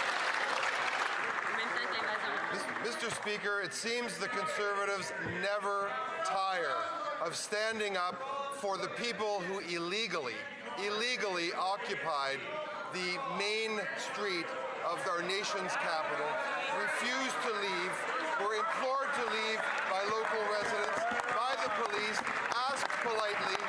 Mr. Speaker, it seems the Conservatives never tire of standing up for the people who illegally occupied the main street of our nation's capital, refused to leave, were implored to leave by local residents, by the police, asked politely,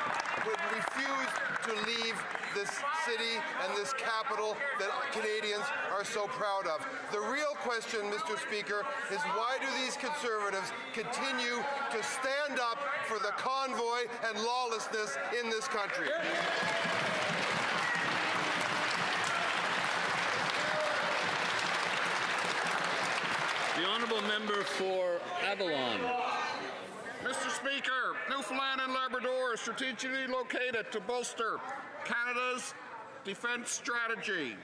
would refuse to leave this city and this capital that Canadians are so proud of. The real question, Mr. Speaker, is why do these Conservatives continue to stand up for the convoy and lawlessness in this country? The Honourable Member for Avalon. Mr. Speaker, Newfoundland and Labrador are strategically located to bolster Canada's defence strategy.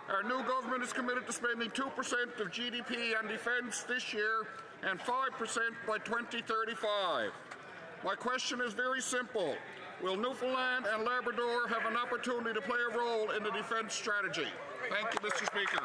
Our new government is committed to spending 2% of GDP on defence this year and 5% by 2035. My question is very simple. Will Newfoundland and Labrador have an opportunity to play a role in the defence strategy? Thank you, Mr. Speaker.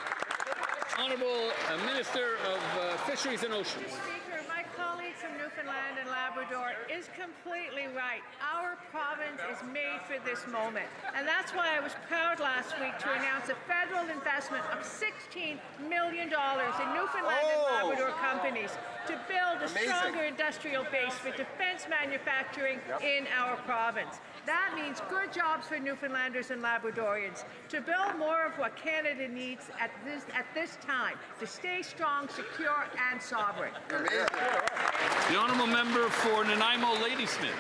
Honourable Minister of Fisheries and Oceans. Speaker, my colleague from Newfoundland and Labrador is completely right. Our province is made for this moment. And that's why I was proud last week to announce a federal investment of $16 million in Newfoundland and Labrador companies to build a stronger industrial base for defence manufacturing in our province. That means good jobs for Newfoundlanders and Labradorians, to build more of what Canada needs at this time, to stay strong, secure and sovereign. The Honourable Member for Nanaimo Ladysmith.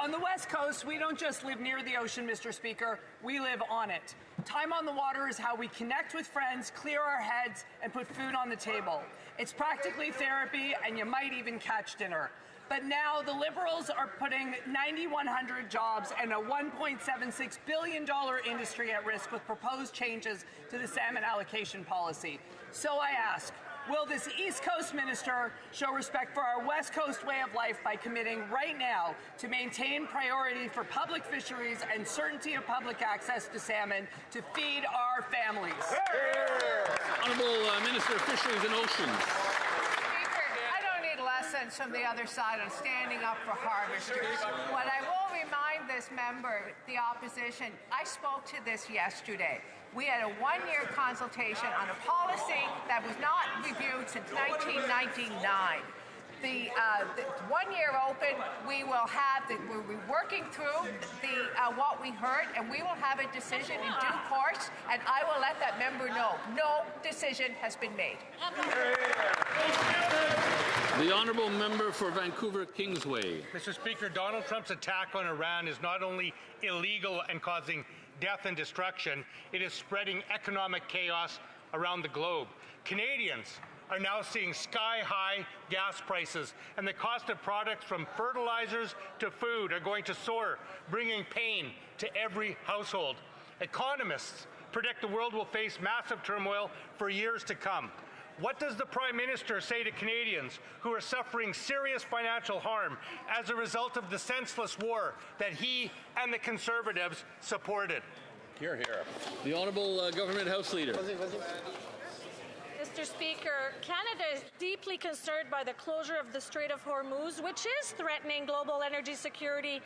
On the West Coast, we don't just live near the ocean, Mr. Speaker, we live on it. Time on the water is how we connect with friends, clear our heads, and put food on the table. It's practically therapy, and you might even catch dinner. But now the Liberals are putting 9,100 jobs and a $1.76 billion industry at risk with proposed changes to the salmon allocation policy. So I ask, will this East Coast minister show respect for our West Coast way of life by committing right now to maintain priority for public fisheries and certainty of public access to salmon to feed our families? Honourable Minister of Fisheries and Oceans. I don't need lessons from the other side on standing up for harvesters. What I will remind this member, the opposition, I spoke to this yesterday. We had a one-year consultation on a policy that was not reviewed since 1999. The 1 year open, we will have, we're working through what we heard, and we will have a decision in due course, and I will let that member know. No decision has been made. The honourable member for Vancouver Kingsway. Mr. Speaker, Donald Trump's attack on Iran is not only illegal and causing death and destruction, it is spreading economic chaos around the globe. Canadians are now seeing sky-high gas prices, and the cost of products from fertilizers to food are going to soar, bringing pain to every household. Economists predict the world will face massive turmoil for years to come. What does the Prime Minister say to Canadians who are suffering serious financial harm as a result of the senseless war that he and the Conservatives supported? Hear, hear. The Honourable Government House Leader. Mr. Speaker, Canada is deeply concerned by the closure of the Strait of Hormuz, which is threatening global energy security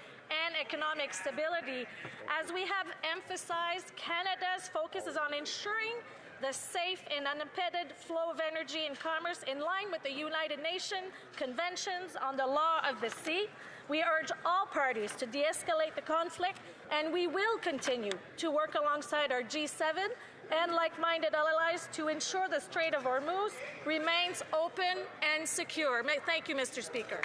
and economic stability. As we have emphasized, Canada's focus is on ensuring the safe and unimpeded flow of energy and commerce in line with the United Nations Conventions on the Law of the Sea. We urge all parties to de-escalate the conflict, and we will continue to work alongside our G7 and like-minded allies to ensure the Strait of Hormuz remains open and secure. Thank you, Mr. Speaker.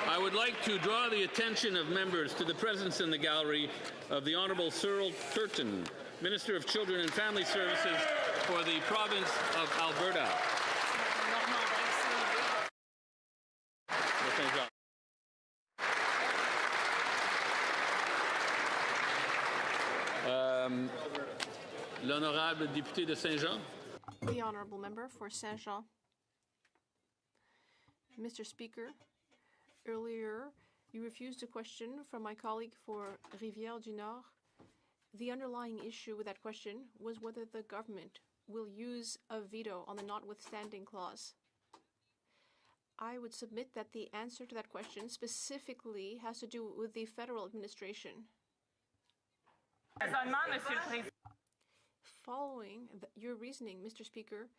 I would like to draw the attention of members to the presence in the gallery of the Honourable Cyril Turton, Minister of Children and Family Services for the province of Alberta. L'honorable député de Saint-Jean. The honourable member for Saint-Jean. Mr. Speaker, earlier you refused a question from my colleague for Rivière-du-Nord. The underlying issue with that question was whether the government will use a veto on the notwithstanding clause. I would submit that the answer to that question specifically has to do with the federal administration. Following your reasoning, Mr. Speaker,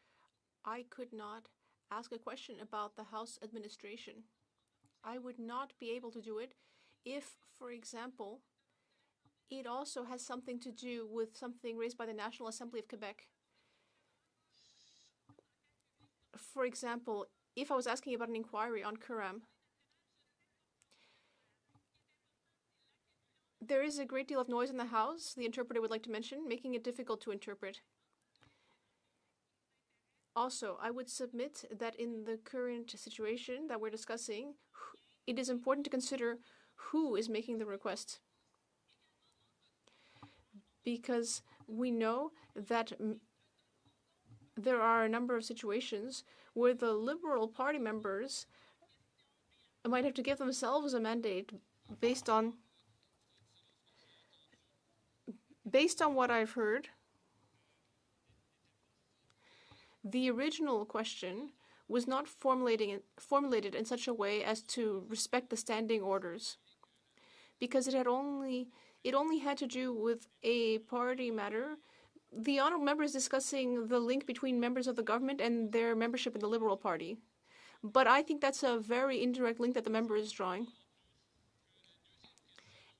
I could not ask a question about the House administration. I would not be able to do it if, for example, it also has something to do with something raised by the National Assembly of Quebec. For example, if I was asking about an inquiry on QURAM, there is a great deal of noise in the House, the interpreter would like to mention, making it difficult to interpret. Also, I would submit that in the current situation that we're discussing, it is important to consider who is making the request. Because we know that there are a number of situations where the Liberal Party members might have to give themselves a mandate based on what I've heard. The original question was not formulated in such a way as to respect the standing orders, because it only had to do with a party matter. The honourable member is discussing the link between members of the government and their membership in the Liberal Party. But I think that's a very indirect link that the member is drawing.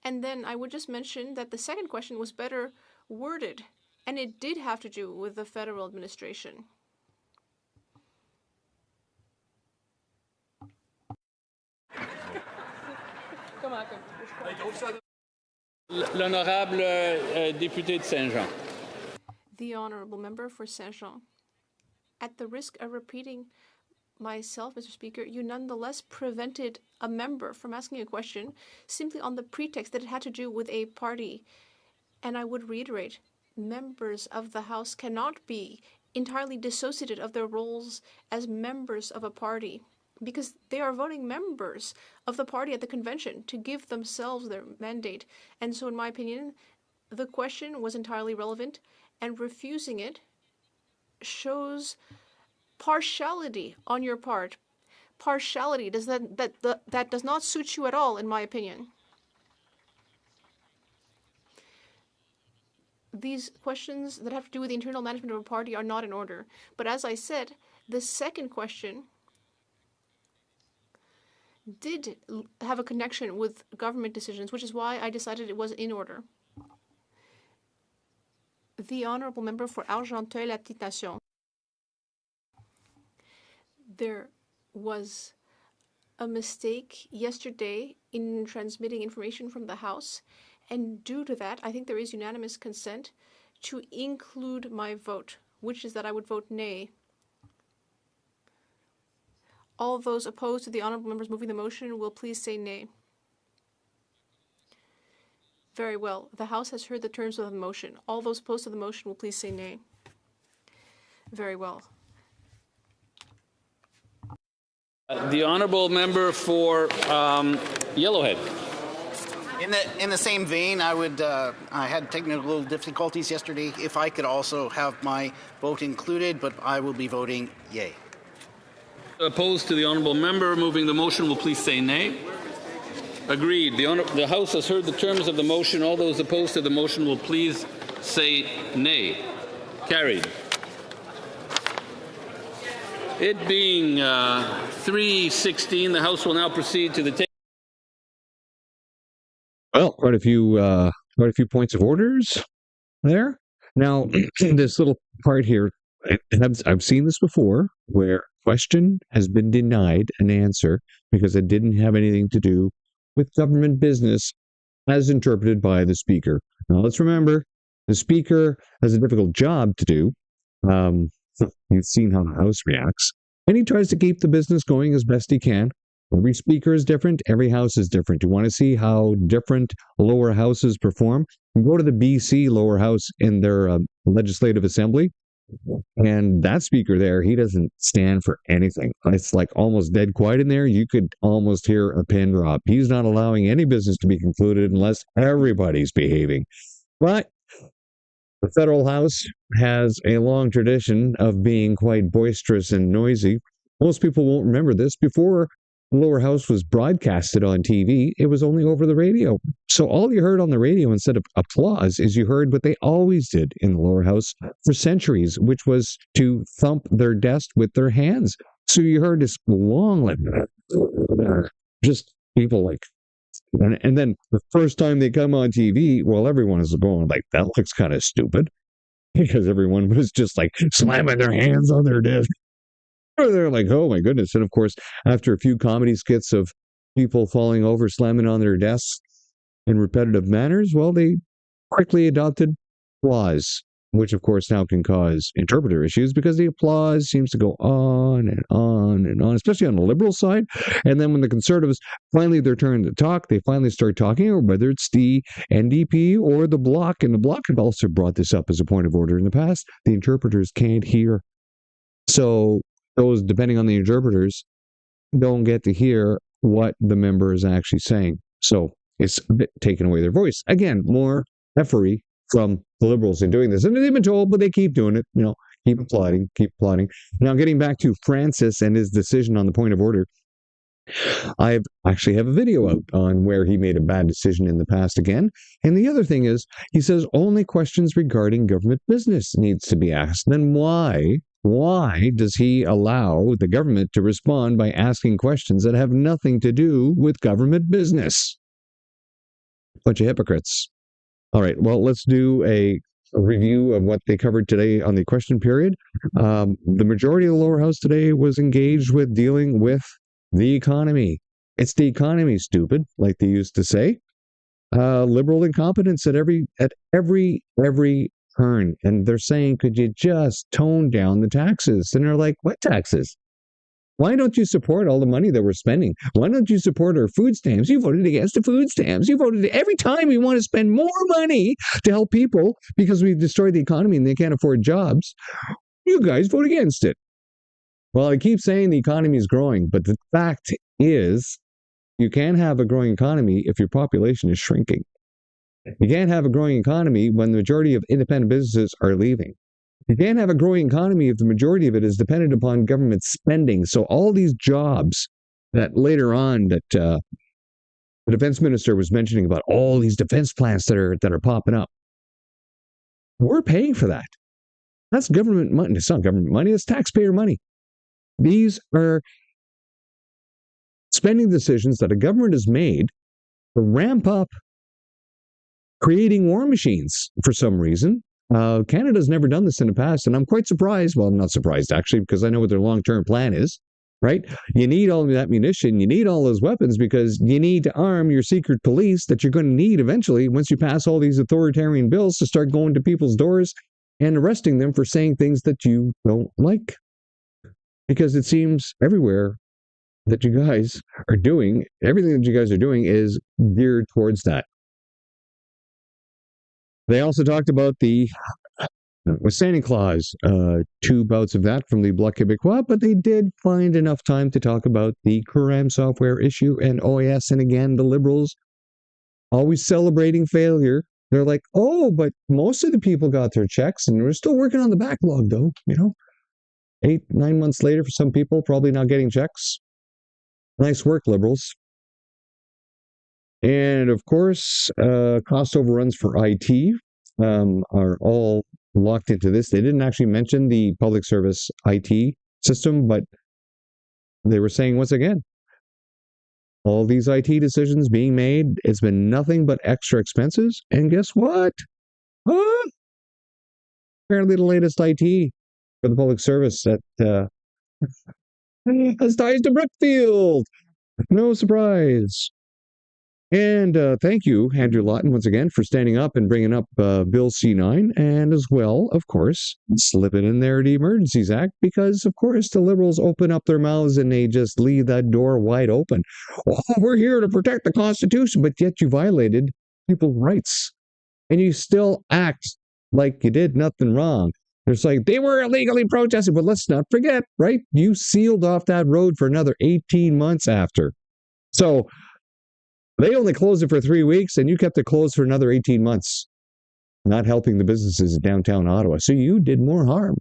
And then I would just mention that the second question was better worded, and it did have to do with the federal administration. L'honorable député de Saint-Jean. The honourable member for Saint-Jean. At the risk of repeating myself, Mr. Speaker, you nonetheless prevented a member from asking a question simply on the pretext that it had to do with a party. And I would reiterate, members of the House cannot be entirely dissociated of their roles as members of a party, because they are voting members of the party at the convention to give themselves their mandate. And so, in my opinion, the question was entirely relevant, and refusing it shows partiality on your part. Partiality that does not suit you at all, in my opinion. These questions that have to do with the internal management of a party are not in order. But as I said, the second question did have a connection with government decisions, which is why I decided it was in order. The honourable member for Argenteuil-la-Petite-Nation. There was a mistake yesterday in transmitting information from the House, and due to that, I think there is unanimous consent to include my vote, which is that I would vote nay. All those opposed to the honourable members moving the motion will please say nay. Very well. The House has heard the terms of the motion. All those opposed to the motion will please say nay. Very well. The honourable member for Yellowhead. In the same vein, I had technical difficulties yesterday. If I could also have my vote included, but I will be voting yay. Opposed to the honourable member moving the motion will please say nay. Agreed. The House has heard the terms of the motion. All those opposed to the motion will please say nay. Carried. It being 3:16, the House will now proceed to the Well, quite a few points of orders there. Now, this little part here, I've seen this before, where a question has been denied an answer because it didn't have anything to do with government business as interpreted by the Speaker. Now, let's remember, the Speaker has a difficult job to do. You've seen how the House reacts. And he tries to keep the business going as best he can. Every Speaker is different. Every House is different. You want to see how different lower houses perform? Go to the BC lower house in their legislative assembly. And that Speaker there, he doesn't stand for anything. It's like almost dead quiet in there. You could almost hear a pin drop. He's not allowing any business to be concluded unless everybody's behaving. But the federal House has a long tradition of being quite boisterous and noisy. Most people won't remember this. Before the lower house was broadcasted on TV, it was only over the radio. So all you heard on the radio instead of applause is you heard what they always did in the lower house for centuries, which was to thump their desk with their hands. So you heard this long, like, just people like, and then the first time they come on TV, well, everyone is going like, that looks kind of stupid, because everyone was just like slamming their hands on their desk. They're like, oh my goodness. And of course, after a few comedy skits of people falling over, slamming on their desks in repetitive manners, well, they quickly adopted applause, which of course now can cause interpreter issues because the applause seems to go on and on and on, especially on the Liberal side. And then when the Conservatives finally their turn to talk, they finally start talking, or whether it's the NDP or the Bloc, and the Bloc had also brought this up as a point of order in the past, the interpreters can't hear. So those, depending on the interpreters, don't get to hear what the member is actually saying. So it's a bit taking away their voice. Again, more effery from the Liberals in doing this. And they've been told, but they keep doing it. Keep applauding, keep applauding. Now, getting back to Francis and his decision on the point of order, I actually have a video out on where he made a bad decision in the past again. And the other thing is, he says only questions regarding government business needs to be asked. Then why does he allow the government to respond by asking questions that have nothing to do with government business? Bunch of hypocrites. All right, well, let's do a review of what they covered today on the question period. The majority of the lower house today was engaged with dealing with the economy. It's the economy, stupid, like they used to say. Liberal incompetence at every turn. And they're saying, could you just tone down the taxes? And they're like, what taxes? Why don't you support all the money that we're spending? Why don't you support our food stamps? You voted against the food stamps. You voted every time we want to spend more money to help people because we've destroyed the economy and they can't afford jobs. You guys vote against it. Well, I keep saying the economy is growing, but the fact is you can't have a growing economy if your population is shrinking. You can't have a growing economy when the majority of independent businesses are leaving. You can't have a growing economy if the majority of it is dependent upon government spending. So all these jobs that later on that the defense minister was mentioning about all these defense plants that are popping up, we're paying for that. That's government money. It's not government money. It's taxpayer money. These are spending decisions that a government has made to ramp up creating war machines for some reason. Canada's never done this in the past, and I'm quite surprised. Well, I'm not surprised, actually, because I know what their long-term plan is, right? You need all of that munition. You need all those weapons because you need to arm your secret police that you're going to need eventually once you pass all these authoritarian bills to start going to people's doors and arresting them for saying things that you don't like. Because it seems everywhere that you guys are doing, everything that you guys are doing is geared towards that. They also talked about the withstanding clause, 2 bouts of that from the Bloc Quebecois, but they did find enough time to talk about the QURAM Software issue and OAS. And again, the Liberals always celebrating failure. They're like, oh, but most of the people got their checks and we're still working on the backlog, though. 8-9 months later for some people, probably not getting checks. Nice work, Liberals. And of course, cost overruns for IT are all locked into this. They didn't actually mention the public service IT system, but they were saying once again, all these IT decisions being made, it's been nothing but extra expenses. And guess what? Apparently the latest IT for the public service that has ties to Brookfield. No surprise. And thank you, Andrew Lawton, once again, for standing up and bringing up Bill C-9, and as well, of course, slip it in there, the Emergencies Act, because, of course, the Liberals open up their mouths and they just leave that door wide open. Oh, we're here to protect the Constitution, but yet you violated people's rights. And you still act like you did nothing wrong. It's like, they were illegally protesting, but let's not forget, right? You sealed off that road for another 18 months after. So they only closed it for 3 weeks, and you kept it closed for another 18 months, not helping the businesses in downtown Ottawa. So you did more harm.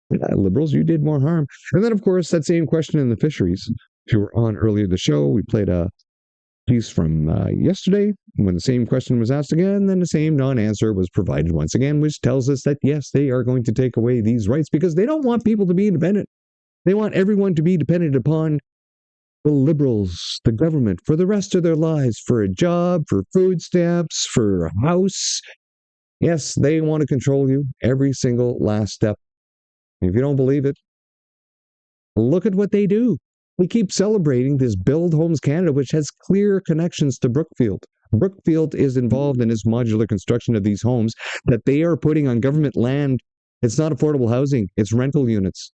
Liberals, you did more harm. And then, of course, that same question in the fisheries. If you were on earlier in the show, we played a piece from yesterday when the same question was asked again, then the same non-answer was provided once again, which tells us that, yes, they are going to take away these rights because they don't want people to be independent. They want everyone to be dependent upon the Liberals, the government, for the rest of their lives, for a job, for food stamps, for a house. Yes, they want to control you every single last step. If you don't believe it, look at what they do. We keep celebrating this Build Homes Canada, which has clear connections to Brookfield. Brookfield is involved in this modular construction of these homes that they are putting on government land. It's not affordable housing, it's rental units.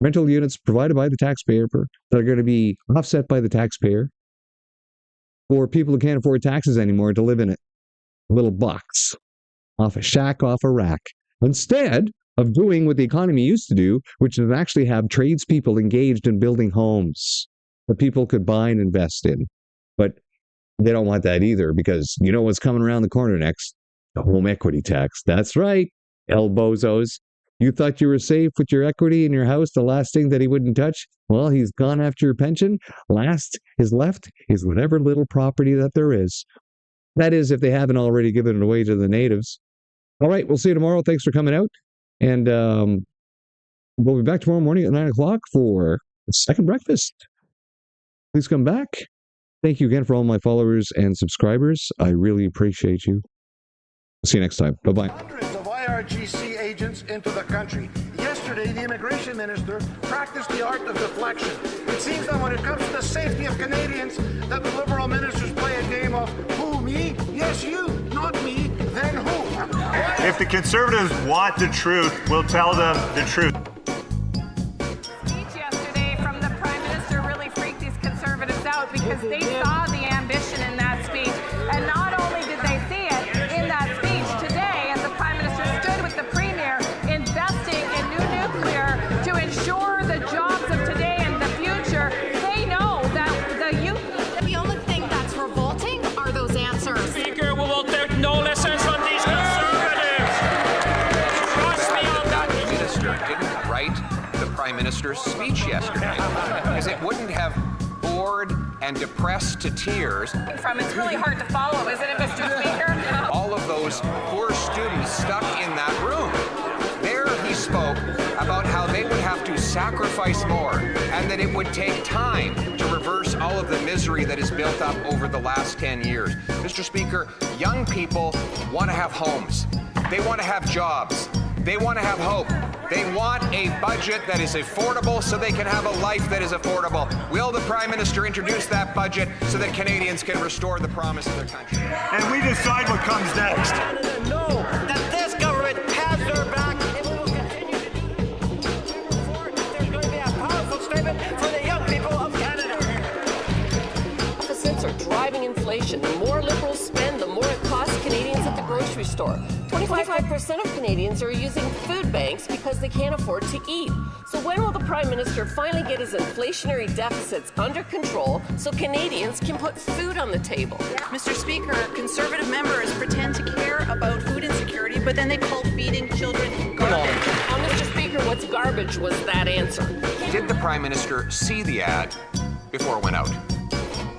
Rental units provided by the taxpayer that are going to be offset by the taxpayer for people who can't afford taxes anymore to live in it. A little box, off a shack, off a rack. Instead of doing what the economy used to do, which is actually have tradespeople engaged in building homes that people could buy and invest in. But they don't want that either because you know what's coming around the corner next? The home equity tax. That's right, El Bozos. You thought you were safe with your equity in your house, the last thing that he wouldn't touch? Well, he's gone after your pension. Last is left is whatever little property that there is. That is, if they haven't already given it away to the natives. All right, we'll see you tomorrow. Thanks for coming out. And we'll be back tomorrow morning at 9 o'clock for the second breakfast. Please come back. Thank you again for all my followers and subscribers. I really appreciate you. See you next time. Bye-bye. Hundreds of IRGC agents into the country. Yesterday, the immigration minister practiced the art of deflection. It seems that when it comes to the safety of Canadians, that the Liberal ministers play a game of who, me? Yes, you, not me, then who? If the Conservatives want the truth, we'll tell them the truth. Speech yesterday from the Prime Minister really freaked these Conservatives out because they saw the ambition in that speech. And not only did they see it in that speech today, as the Prime Minister stood with the Premier investing in new nuclear to ensure the jobs of today and the future, they know that the youth... The only thing that's revolting are those answers. Speaker, we will take no lessons from these Conservatives. Trust me on that. The Minister didn't write the Prime Minister's speech yesterday because it wouldn't have bored and depressed to tears. It's really hard to follow, isn't it, Mr. Speaker? All of those poor students stuck in that room. There he spoke about how they would have to sacrifice more and that it would take time to reverse all of the misery that has built up over the last 10 years. Mr. Speaker, young people want to have homes. They want to have jobs. They want to have hope. They want a budget that is affordable so they can have a life that is affordable. Will the Prime Minister introduce that budget so that Canadians can restore the promise of their country? And we decide what comes next. Know that this government has their back and we will continue to do that. There's going to be a powerful statement for the young people of Canada. Deficits are driving inflation. The more Liberals spend, the more it costs Canadians at the grocery store. 25% of Canadians are using food banks because they can't afford to eat. So when will the Prime Minister finally get his inflationary deficits under control so Canadians can put food on the table? Mr. Speaker, Conservative members pretend to care about food insecurity, but then they call feeding children garbage. Mr. Speaker, what's garbage was that answer. Did the Prime Minister see the ad before it went out?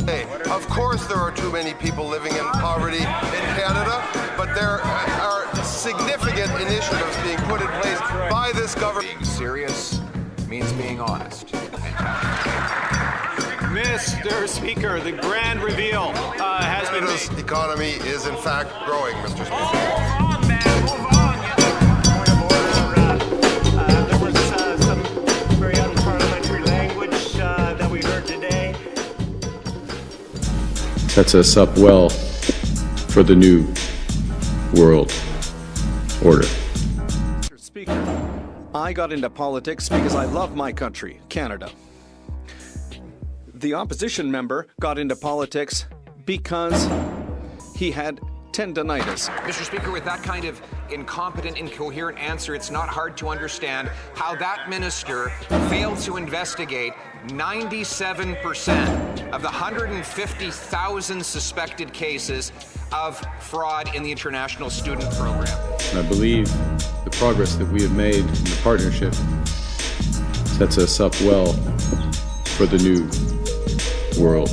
Hey, of course there are too many people living in poverty in Canada, but there are significant initiatives being put in place by this government. Being serious means being honest. Mr. Speaker, the grand reveal has been made. Canada's economy is in fact growing, Mr. Speaker. Move on, man, move on. Point of order. There was some very unparliamentary language that we heard today. Sets us up well for the new world order. Mr. Speaker, I got into politics because I love my country, Canada. The opposition member got into politics because he had tendinitis. Mr. Speaker, with that kind of incompetent, incoherent answer, it's not hard to understand how that minister failed to investigate 97% of the 150,000 suspected cases of fraud in the international student program. I believe the progress that we have made in the partnership sets us up well for the new world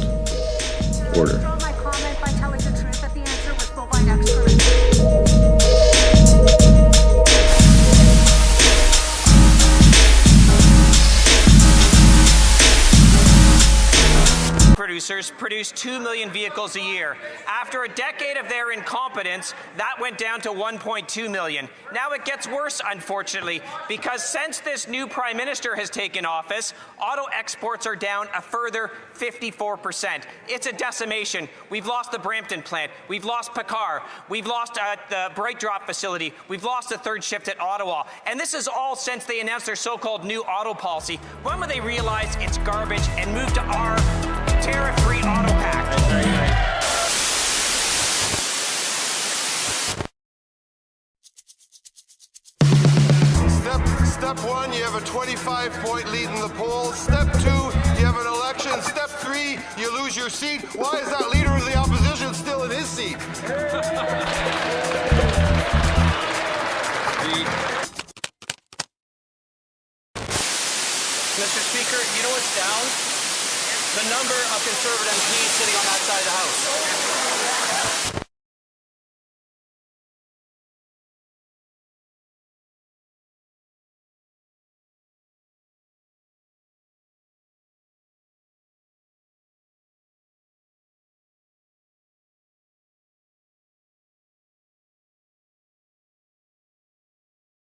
order. My comment by telling the truth that the answer was bovine excrement. Producers produce 2 million vehicles a year. After a decade of their incompetence, that went down to 1.2 million. Now it gets worse, unfortunately, because since this new Prime Minister has taken office, auto exports are down a further 54%. It's a decimation. We've lost the Brampton plant. We've lost Picard. We've lost the Bright Drop facility. We've lost a third shift at Ottawa. And this is all since they announced their so-called new auto policy. When will they realize it's garbage and move to our tariff-free auto pact? Step one, you have a 25-point lead in the polls. Step two, you have an election. Step three, you lose your seat. Why is that leader of the opposition still in his seat? Mr. Speaker, you know what's down? The number of Conservative MPs sitting on that side of the House.